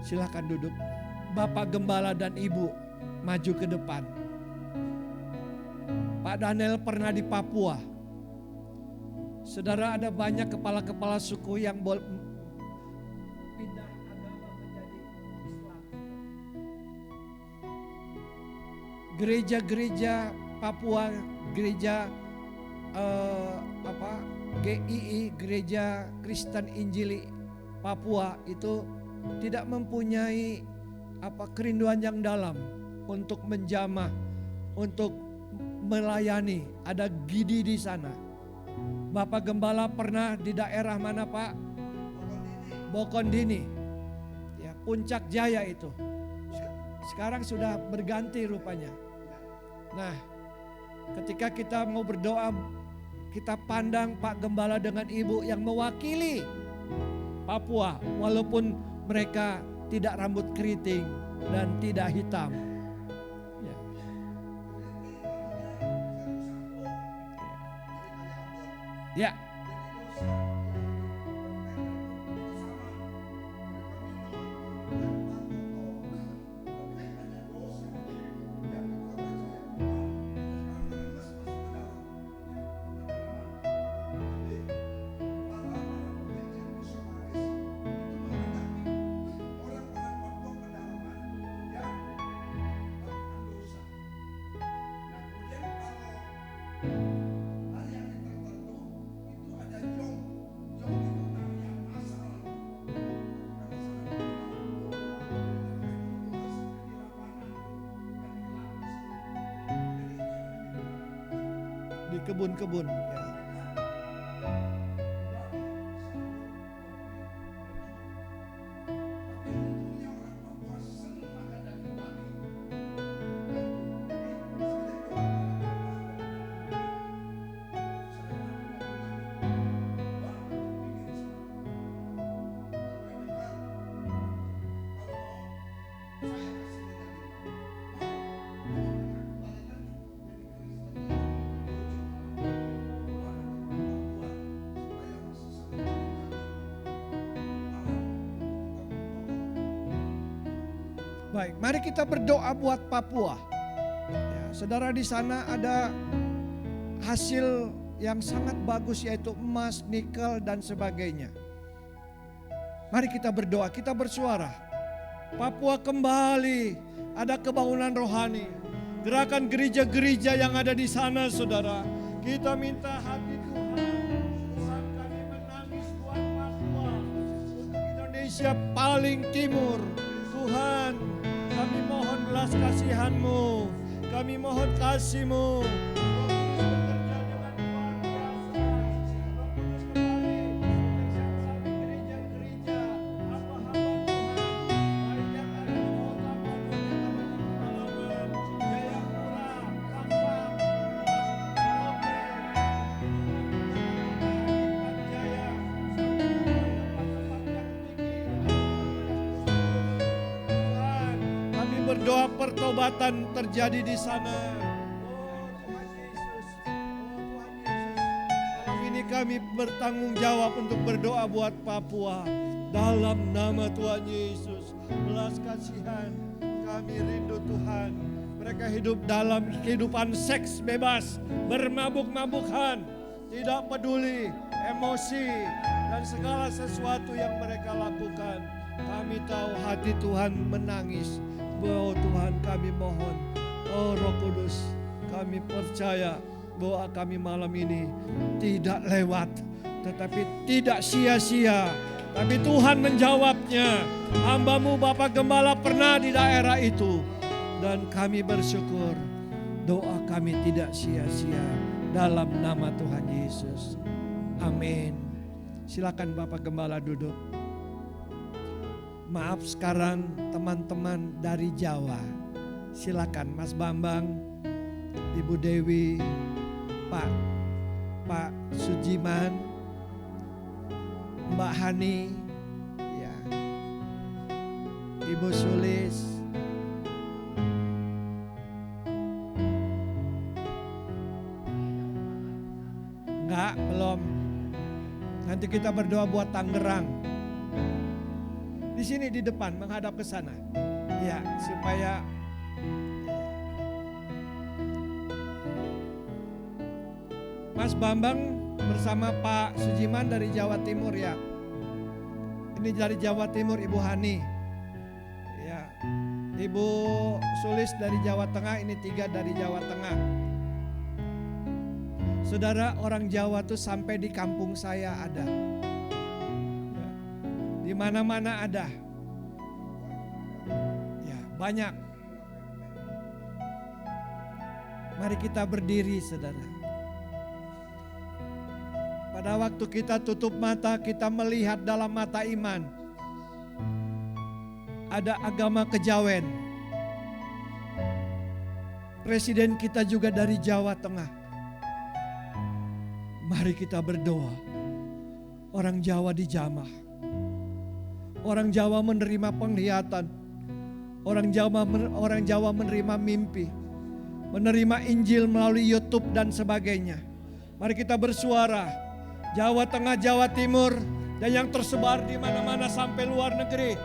Silakan duduk. Bapak Gembala dan Ibu maju ke depan. Pak Daniel pernah di Papua. Saudara, ada banyak kepala-kepala suku yang pindah agama menjadi Islam. Gereja-gereja Papua, gereja GII, Gereja Kristen Injili Papua itu tidak mempunyai kerinduan yang dalam untuk menjamah, untuk melayani. Ada Gidi di sana. Bapak Gembala pernah di daerah mana, Pak? Bokondini. Ya, Puncak Jaya itu. Sekarang sudah berganti rupanya. Nah, ketika kita mau berdoa, kita pandang Pak Gembala dengan Ibu yang mewakili Papua, walaupun mereka tidak rambut keriting dan tidak hitam. Ya. Ya. Di kebun-kebun. Ya. Baik, mari kita berdoa buat Papua. Ya, saudara, di sana ada hasil yang sangat bagus yaitu emas, nikel dan sebagainya. Mari kita berdoa, kita bersuara. Papua kembali ada kebangunan rohani. Gerakan gereja-gereja yang ada di sana, saudara. Kita minta hati Tuhan. Tuhan, kami menangis buat Papua, untuk Indonesia paling timur. Tuhan, kami mohon belas kasihan-Mu, kami mohon kasih-Mu. Berdoa pertobatan terjadi di sana. Oh Tuhan Yesus, malam ini kami bertanggung jawab untuk berdoa buat Papua. Dalam nama Tuhan Yesus, belas kasihan, kami rindu Tuhan. Mereka hidup dalam kehidupan seks bebas, bermabuk-mabukan, tidak peduli emosi dan segala sesuatu yang mereka lakukan. Kami tahu hati Tuhan menangis. Oh Tuhan, kami mohon, oh Roh Kudus, kami percaya bahwa kami malam ini tidak lewat, tetapi tidak sia-sia. Tapi Tuhan menjawabnya. Hamba-Mu Bapak Gembala pernah di daerah itu. Dan kami bersyukur doa kami tidak sia-sia dalam nama Tuhan Yesus. Amin. Silakan Bapak Gembala duduk. Maaf sekarang teman-teman dari Jawa. Silakan Mas Bambang, Ibu Dewi, Pak Sujiman, Mbak Hani, ya, Ibu Sulis. Enggak, belum. Nanti kita berdoa buat Tangerang. Di sini di depan menghadap ke sana. Ya, supaya Mas Bambang bersama Pak Sujiman dari Jawa Timur ya. Ini dari Jawa Timur Ibu Hani. Ya. Ibu Sulis dari Jawa Tengah, ini 3 dari Jawa Tengah. Saudara, orang Jawa tuh sampai di kampung saya ada. Di mana-mana ada. Ya, banyak. Mari kita berdiri, saudara. Pada waktu kita tutup mata, kita melihat dalam mata iman. Ada agama Kejawen. Presiden kita juga dari Jawa Tengah. Mari kita berdoa. Orang Jawa dijamah. Orang Jawa menerima penglihatan. Orang Jawa menerima mimpi. Menerima Injil melalui YouTube dan sebagainya. Mari kita bersuara. Jawa Tengah, Jawa Timur, dan yang tersebar di mana-mana sampai luar negeri.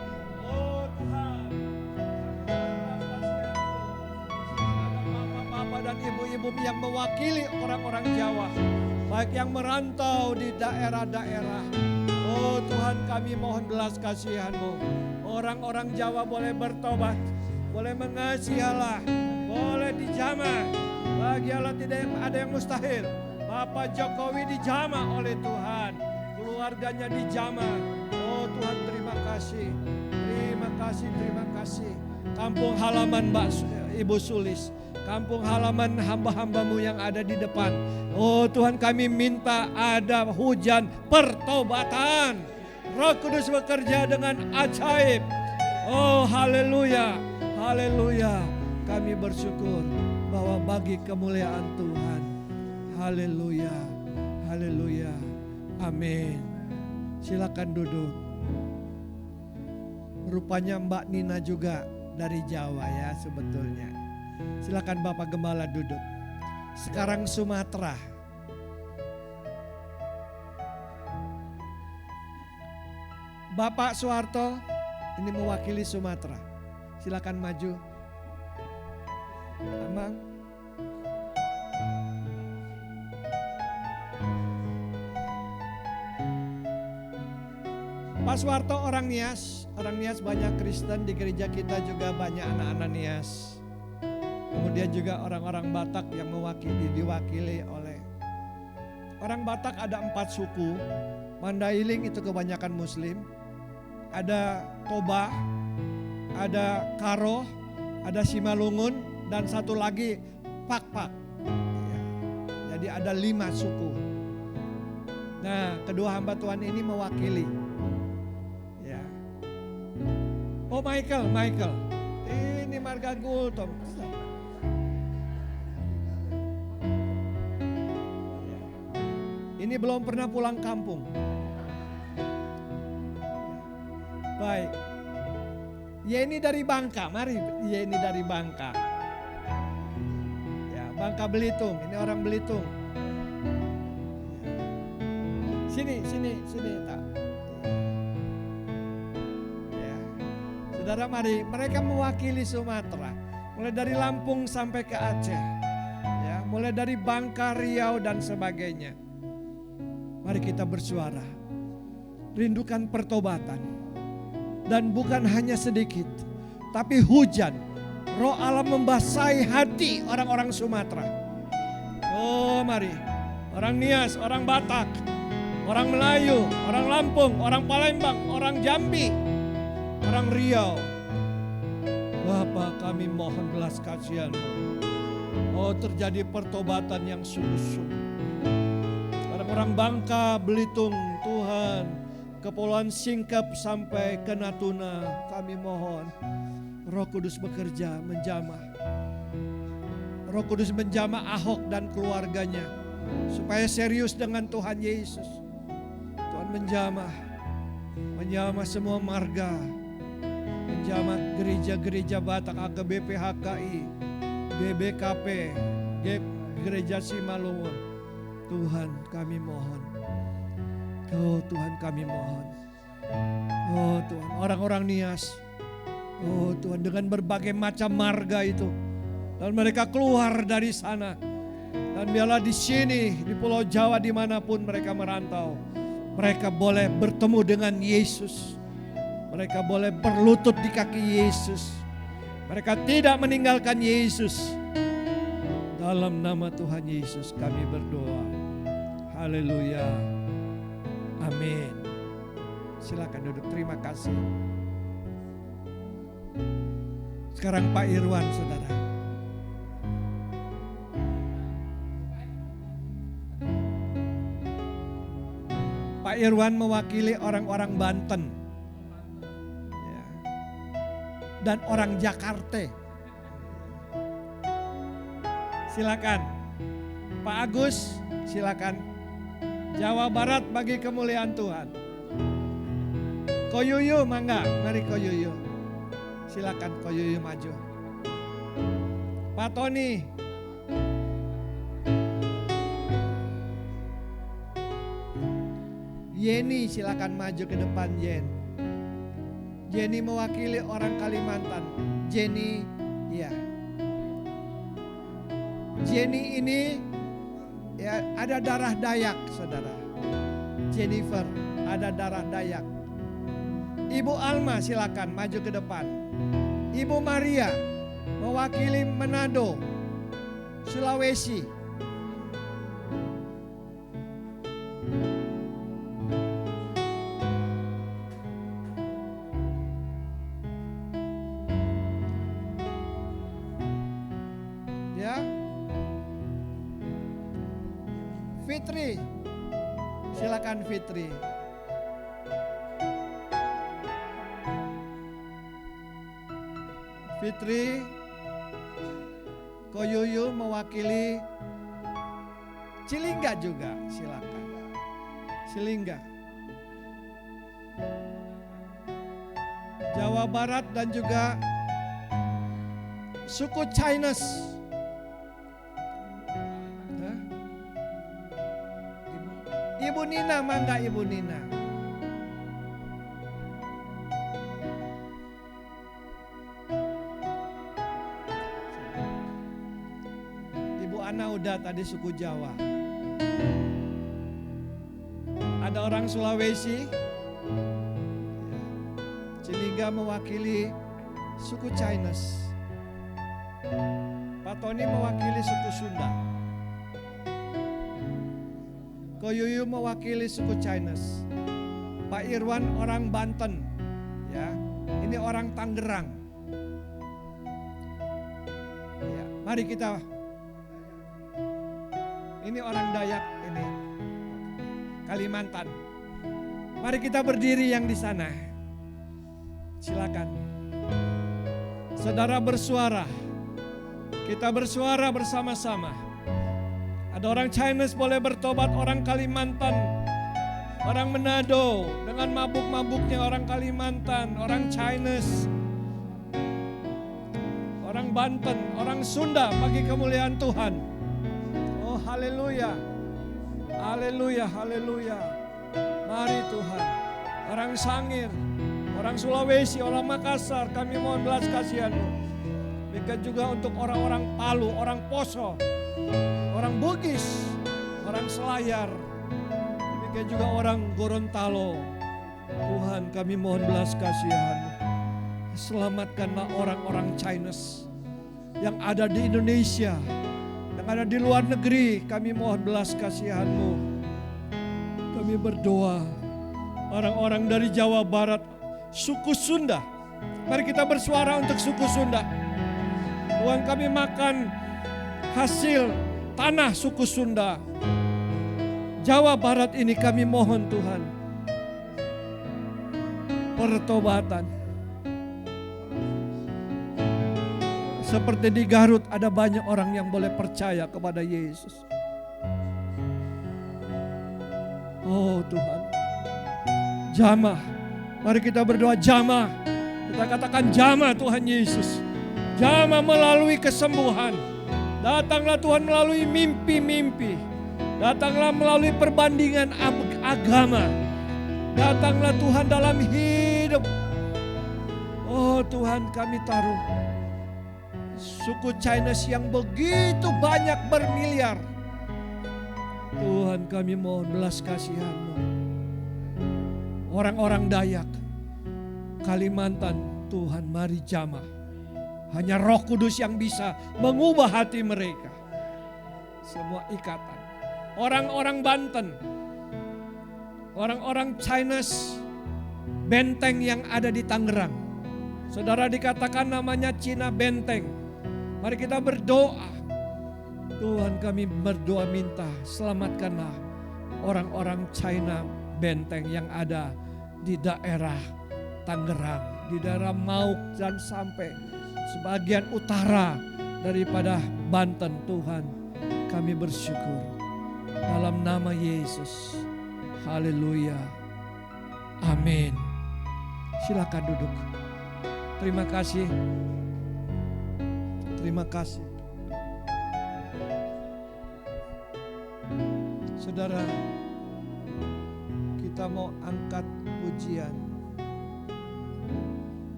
Oh Tuhan, bapak-bapak dan ibu-ibu yang mewakili orang-orang Jawa, baik yang merantau di daerah-daerah. Oh Tuhan, kami mohon belas kasihan-Mu. Orang-orang Jawa boleh bertobat, boleh mengasihi Allah, boleh dijamah. Bagi Allah tidak ada yang mustahil. Bapak Jokowi dijamah oleh Tuhan, keluarganya dijamah. Oh Tuhan, terima kasih, terima kasih, terima kasih. Kampung halaman Ibu Sulis, kampung halaman hamba-hambamu yang ada di depan. Oh Tuhan, kami minta ada hujan pertobatan. Roh Kudus bekerja dengan ajaib. Oh haleluya, haleluya. Kami bersyukur bahwa bagi kemuliaan Tuhan. Haleluya, haleluya, amin. Silakan duduk. Rupanya Mbak Nina juga dari Jawa ya sebetulnya. Silakan Bapak Gembala duduk. Sekarang Sumatera. Bapak Soeharto ini mewakili Sumatera. Silakan maju. Amang. Pak Soeharto orang Nias banyak Kristen, di gereja kita juga banyak anak-anak Nias. Kemudian juga orang-orang Batak yang diwakili oleh orang Batak. Ada 4 suku. Mandailing itu kebanyakan Muslim. Ada Toba, ada Karo, ada Simalungun, dan satu lagi Pak-Pak. Ya, jadi ada 5 suku. Nah, kedua hamba Tuhan ini mewakili. Oh Michael, ini Marga Gultom. Ini belum pernah pulang kampung. Baik, Yeni dari Bangka, mari Yeni dari Bangka. Ya, Bangka Belitung, ini orang Belitung. Sini tak. Saudara mari, mereka mewakili Sumatera. Mulai dari Lampung sampai ke Aceh. Ya, mulai dari Bangka, Riau dan sebagainya. Mari kita bersuara. Rindukan pertobatan. Dan bukan hanya sedikit, tapi hujan. Roh Allah membasahi hati orang-orang Sumatera. Oh mari, orang Nias, orang Batak, orang Melayu, orang Lampung, orang Palembang, orang Jambi, orang Riau. Bapa, kami mohon belas kasihan-Mu. Oh terjadi pertobatan yang sungguh-sungguh. Orang-orang Bangka, Belitung, Tuhan, Kepulauan Singkep sampai ke Natuna, kami mohon Roh Kudus bekerja menjamah. Roh Kudus menjamah Ahok dan keluarganya supaya serius dengan Tuhan Yesus. Tuhan menjamah semua marga, menjamah gereja-gereja Batak, AKBP, HKI, GBKP, Gereja Simalungun. Tuhan kami mohon. Oh Tuhan kami mohon. Oh Tuhan, orang-orang Nias. Oh Tuhan, dengan berbagai macam marga itu. Dan mereka keluar dari sana. Dan biarlah di sini, di Pulau Jawa, dimanapun mereka merantau. Mereka boleh bertemu dengan Yesus. Mereka boleh berlutut di kaki Yesus. Mereka tidak meninggalkan Yesus. Dalam nama Tuhan Yesus kami berdoa. Haleluya. Amin. Silakan duduk. Terima kasih. Sekarang Pak Irwan, saudara. Pak Irwan mewakili orang-orang Banten. Ya. Dan orang Jakarta. Silakan. Pak Agus, silakan. Jawa Barat bagi kemuliaan Tuhan. Koyuyu, mangga, mari Koyuyu. Silakan Koyuyu maju. Pak Tony. Yeni silakan maju ke depan Yen. Jenny mewakili orang Kalimantan. Jenny, ya. Jenny ini ya ada darah Dayak, saudara. Jennifer ada darah Dayak. Ibu Alma silakan maju ke depan. Ibu Maria mewakili Manado, Sulawesi. Ya. Fitri. Silakan Fitri. Fitri Koyuyu mewakili Cilingga juga, silakan. Cilingga. Jawa Barat dan juga suku Chinese. Hah? Ibu Nina, mangga Ibu Nina. Ibu Ana udah tadi suku Jawa. Ada orang Sulawesi. Cilingga mewakili suku Chinese. Pak Tony mewakili suku Sunda. Koyuyu mewakili suku Chinese. Pak Irwan orang Banten. Ya, ini orang Tangerang. Ya, mari kita. Ini orang Dayak ini. Kalimantan. Mari kita berdiri yang di sana. Silakan. Saudara bersuara. Kita bersuara bersama-sama. Ada orang Chinese boleh bertobat, orang Kalimantan, orang Manado dengan mabuk-mabuknya orang Kalimantan, orang Chinese, orang Banten, orang Sunda bagi kemuliaan Tuhan. Oh haleluya. Haleluya, haleluya. Mari Tuhan. Orang Sangir, orang Sulawesi, orang Makassar, kami mohon belas kasihan-Mu. Demikian juga untuk orang-orang Palu, orang Poso, orang Bugis, orang Selayar. Demikian juga orang Gorontalo. Tuhan kami mohon belas kasihan-Mu. Selamatkanlah orang-orang Chinese yang ada di Indonesia, yang ada di luar negeri. Kami mohon belas kasihan-Mu. Kami berdoa orang-orang dari Jawa Barat, suku Sunda. Mari kita bersuara untuk suku Sunda. Tuhan kami makan hasil tanah suku Sunda. Jawa Barat ini kami mohon Tuhan. Pertobatan. Seperti di Garut ada banyak orang yang boleh percaya kepada Yesus. Oh Tuhan. Jamah. Mari kita berdoa jamah. Kita katakan jamah Tuhan Yesus. Jamah melalui kesembuhan. Datanglah Tuhan melalui mimpi-mimpi. Datanglah melalui perbandingan agama. Datanglah Tuhan dalam hidup. Oh Tuhan kami taruh suku Chinese yang begitu banyak bermiliar. Tuhan kami mohon belas kasihan-Mu. Orang-orang Dayak, Kalimantan, Tuhan mari jamah. Hanya Roh Kudus yang bisa mengubah hati mereka. Semua ikatan. Orang-orang Banten, orang-orang Chinese, benteng yang ada di Tangerang. Saudara dikatakan namanya Cina Benteng. Mari kita berdoa. Tuhan kami berdoa minta selamatkanlah orang-orang China Benteng yang ada di daerah Tangerang, di daerah Mauk dan sampai sebagian utara daripada Banten. Tuhan kami bersyukur dalam nama Yesus. Haleluya. Amin. Silakan duduk. Terima kasih. Terima kasih. Saudara, kita kita mau angkat pujian.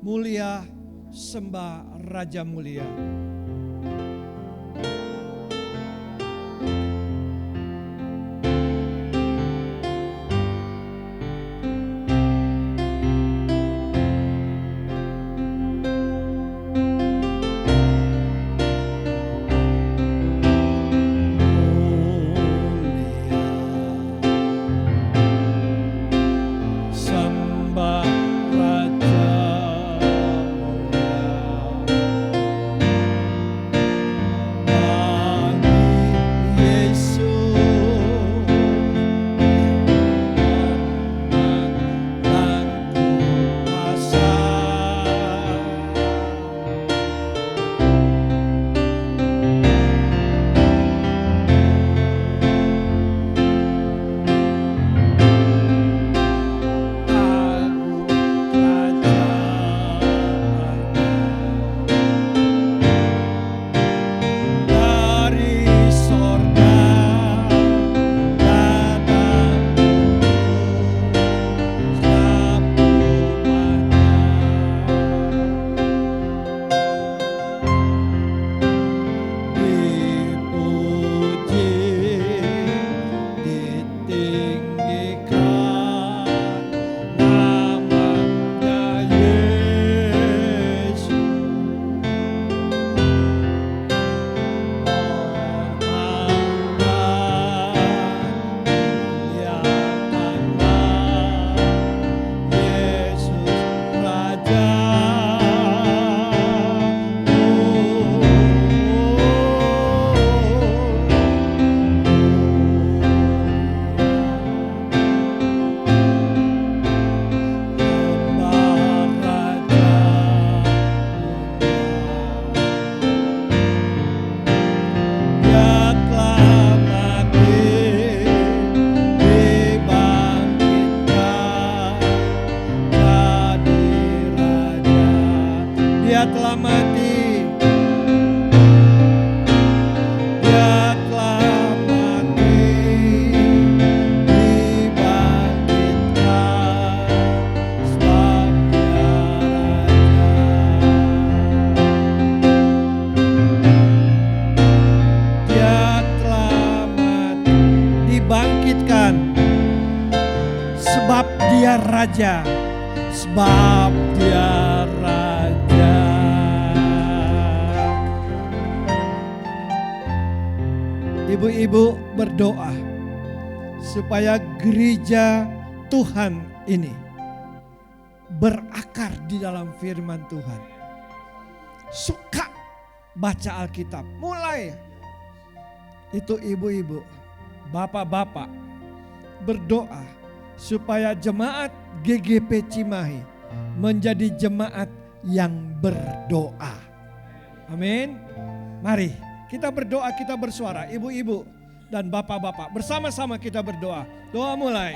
Mulia sembah Raja mulia. Raja, sebab Dia Raja. Ibu-ibu berdoa supaya gereja Tuhan ini berakar di dalam firman Tuhan. Suka baca Alkitab, mulai itu ibu-ibu, bapak-bapak berdoa supaya jemaat GGP Cimahi menjadi jemaat yang berdoa. Amin. Mari kita berdoa, kita bersuara. Ibu-ibu dan bapak-bapak bersama-sama kita berdoa. Doa mulai.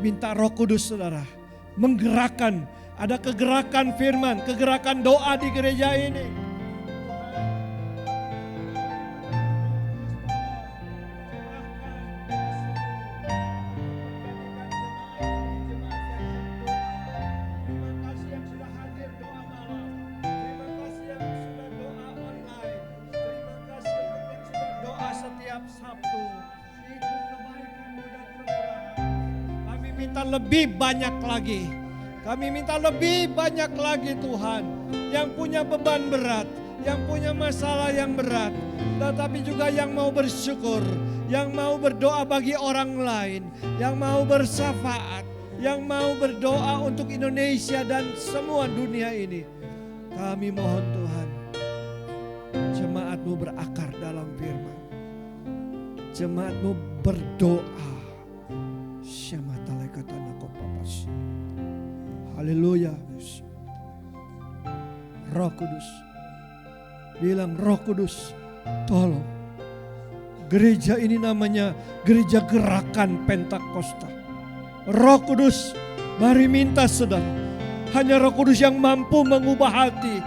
Minta Roh Kudus saudara menggerakkan. Ada kegerakan firman, kegerakan doa di gereja ini. Lebih banyak lagi. Kami minta lebih banyak lagi Tuhan. Yang punya beban berat, yang punya masalah yang berat, tetapi juga yang mau bersyukur, yang mau berdoa bagi orang lain, yang mau bersyafaat, yang mau berdoa untuk Indonesia dan semua dunia ini. Kami mohon Tuhan, jemaat-Mu berakar dalam firman. Jemaat-Mu berdoa. Haleluya. Roh Kudus. Bilang Roh Kudus, tolong. Gereja ini namanya gereja gerakan Pentakosta. Roh Kudus, mari minta saudara. Hanya Roh Kudus yang mampu mengubah hati.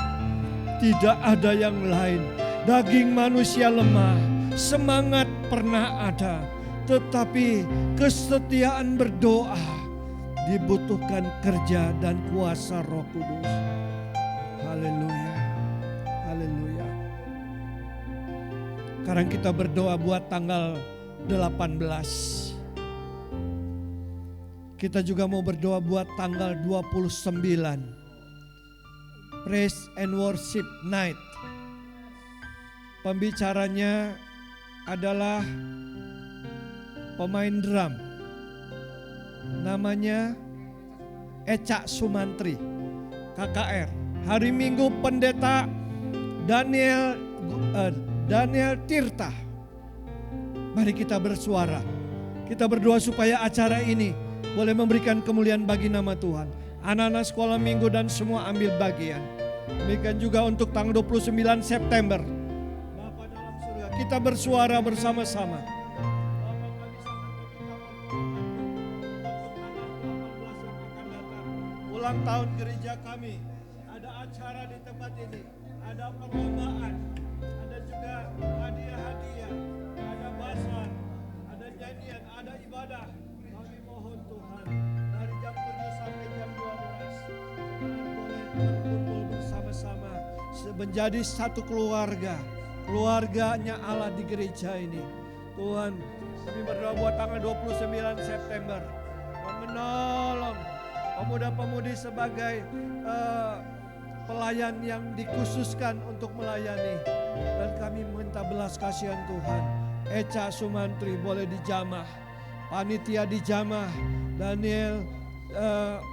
tidak ada yang lain. Daging manusia lemah, semangat pernah ada, tetapi kesetiaan berdoa dibutuhkan kerja dan kuasa Roh Kudus. Haleluya, haleluya. Sekarang kita berdoa buat tanggal 18. Kita juga mau berdoa buat tanggal 29. Praise and Worship Night. Pembicaranya adalah pemain drum. Namanya Eca Sumantri, KKR. Hari Minggu pendeta Daniel Tirta. Mari kita bersuara. Kita berdoa supaya acara ini boleh memberikan kemuliaan bagi nama Tuhan. Anak-anak sekolah minggu dan semua ambil bagian. Demikian juga untuk tanggal 29 September. Bapa dalam surga, kita bersuara bersama-sama. Ulang tahun gereja kami. Ada acara di tempat ini. Ada perlombaan. Ada juga hadiah-hadiah. Ada bazar. Ada nyanyian. Ada ibadah. Kami mohon Tuhan dari jam 7 sampai jam 12 boleh berkumpul bersama-sama menjadi satu keluarga, keluarganya Allah di gereja ini. Tuhan, kami berdoa buat tanggal 29 September, Tuhan menolong pemuda-pemudi sebagai pelayan yang dikhususkan untuk melayani, dan kami minta belas kasihan Tuhan. Eca Sumantri boleh dijamah, panitia dijamah, Daniel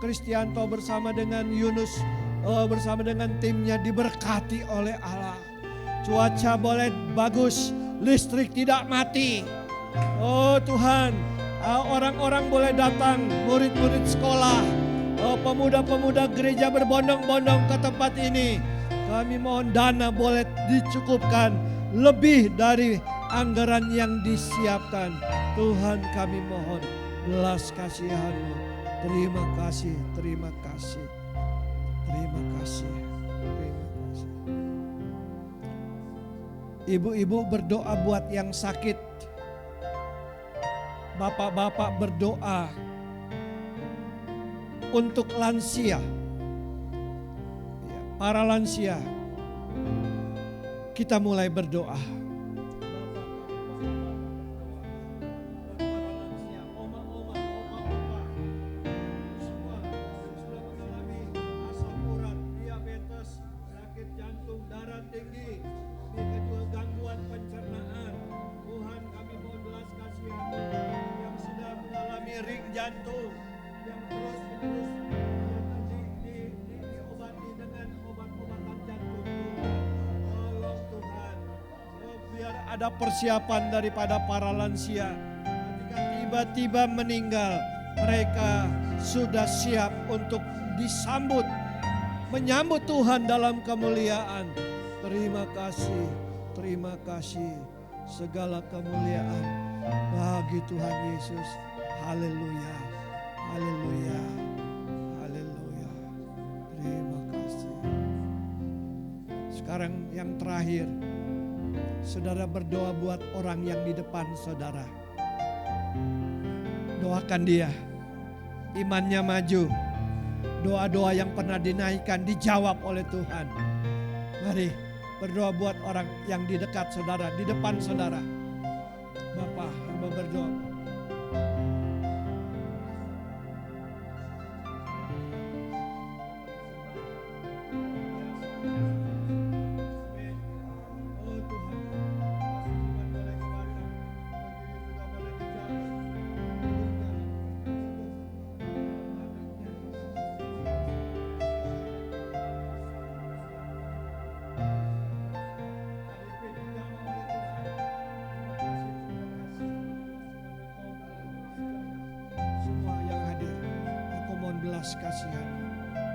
Kristianto bersama dengan Yunus bersama dengan timnya diberkati oleh Allah. Cuaca boleh bagus, listrik tidak mati. Oh Tuhan, orang-orang boleh datang, murid-murid sekolah, pemuda-pemuda gereja berbondong-bondong ke tempat ini. Kami mohon dana boleh dicukupkan lebih dari anggaran yang disiapkan. Tuhan, kami mohon belas kasihan-Mu. Terima kasih, terima kasih, terima kasih, terima kasih. Ibu-ibu berdoa buat yang sakit. Bapak-bapak berdoa untuk lansia. Para lansia, kita mulai berdoa. Jantung yang terus-menerus diobati dengan obat-obatan jantung. Tolong Tuhan, biar ada persiapan daripada para lansia. Ketika tiba-tiba meninggal, mereka sudah siap untuk disambut, menyambut Tuhan dalam kemuliaan. Terima kasih, segala kemuliaan bagi Tuhan Yesus. Haleluya, haleluya, haleluya. Terima kasih. Sekarang yang terakhir, saudara berdoa buat orang yang di depan saudara. Doakan dia, imannya maju. Doa-doa yang pernah dinaikkan dijawab oleh Tuhan. Mari berdoa buat orang yang di dekat saudara, di depan saudara. Bapak, hamba berdoa. Kasihan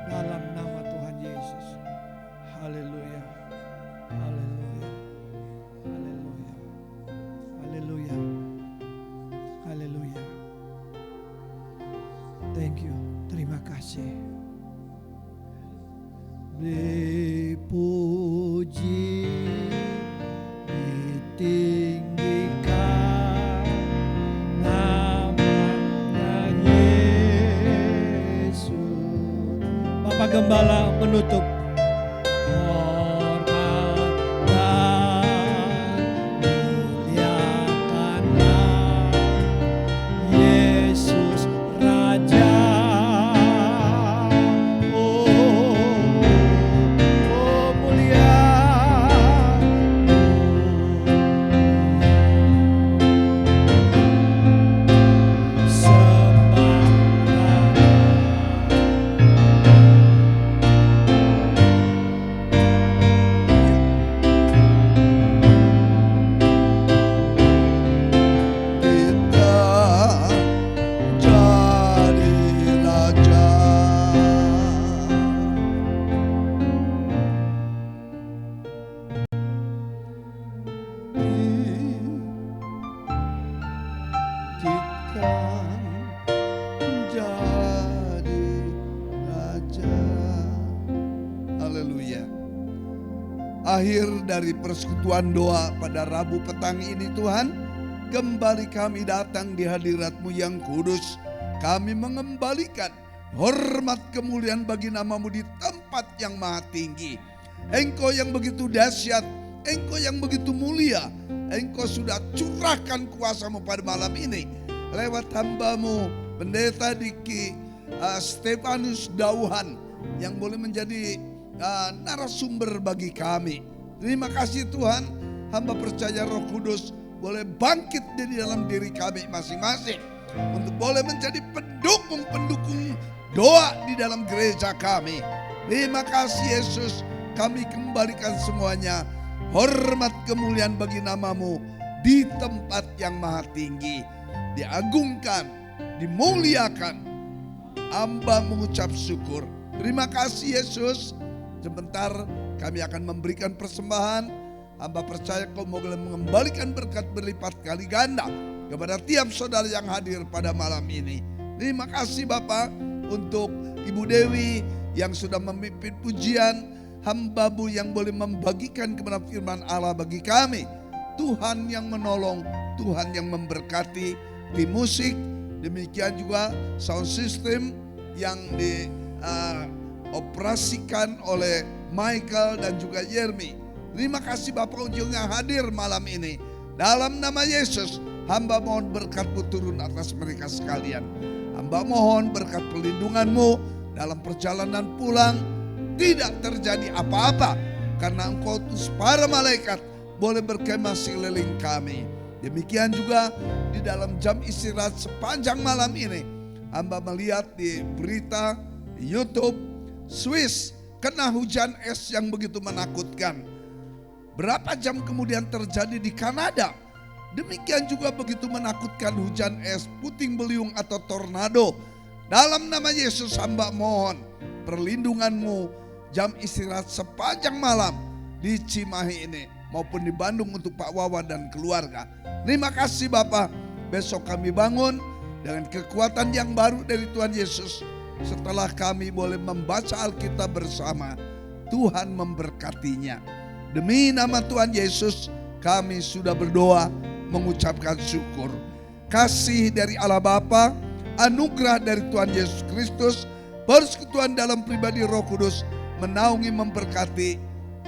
dalam nama Tuhan Yesus. Haleluya, haleluya, haleluya, haleluya, haleluya. Thank you, terima kasih. Lipu tinggikan namanya Yesus. Bapak Gembala menutup. Hormat dan muliakanlah Yesus Raja. Akhir dari persekutuan doa pada Rabu petang ini Tuhan, kembali kami datang di hadirat-Mu yang kudus. Kami mengembalikan hormat kemuliaan bagi nama-Mu di tempat yang maha tinggi. Engkau yang begitu dahsyat, Engkau yang begitu mulia, Engkau sudah curahkan kuasa-Mu pada malam ini lewat hamba-Mu Pendeta Diki Stefanus Dauhan yang boleh menjadi narasumber bagi kami. Terima kasih Tuhan, hamba percaya Roh Kudus boleh bangkit di dalam diri kami masing-masing untuk boleh menjadi pendukung-pendukung doa di dalam gereja kami. Terima kasih Yesus, kami kembalikan semuanya. Hormat kemuliaan bagi nama-Mu di tempat yang maha tinggi. Diagungkan, dimuliakan. Hamba mengucap syukur. Terima kasih Yesus. Sebentar kami akan memberikan persembahan. Hamba percaya Kau boleh mengembalikan berkat berlipat kali ganda kepada tiap saudara yang hadir pada malam ini. Terima kasih Bapak untuk Ibu Dewi yang sudah memimpin pujian, hamba-Mu yang boleh membagikan kebenaran firman Allah bagi kami. Tuhan yang menolong, Tuhan yang memberkati tim musik, demikian juga sound system yang dioperasikan oleh Michael dan juga Yermi. Terima kasih Bapak untuk yang hadir malam ini. Dalam nama Yesus, hamba mohon berkat-Mu turun atas mereka sekalian. Hamba mohon berkat perlindungan-Mu dalam perjalanan pulang. Tidak terjadi apa-apa karena Engkau utus para malaikat boleh berkemah sekeliling kami. Demikian juga di dalam jam istirahat sepanjang malam ini, hamba melihat di berita di YouTube, Swiss kena hujan es yang begitu menakutkan. Berapa jam kemudian terjadi di Kanada. Demikian juga begitu menakutkan hujan es, puting beliung atau tornado. Dalam nama Yesus hamba mohon perlindungan-Mu jam istirahat sepanjang malam di Cimahi ini maupun di Bandung untuk Pak Wawan dan keluarga. Terima kasih Bapak. Besok kami bangun dengan kekuatan yang baru dari Tuhan Yesus. Setelah kami boleh membaca Alkitab bersama, Tuhan memberkatinya. Demi nama Tuhan Yesus, kami sudah berdoa mengucapkan syukur. Kasih dari Allah Bapa, anugerah dari Tuhan Yesus Kristus, persekutuan dalam pribadi Roh Kudus menaungi memberkati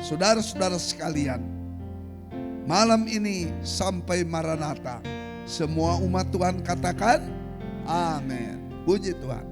saudara-saudara sekalian. Malam ini sampai Maranatha. Semua umat Tuhan katakan, amin. Puji Tuhan.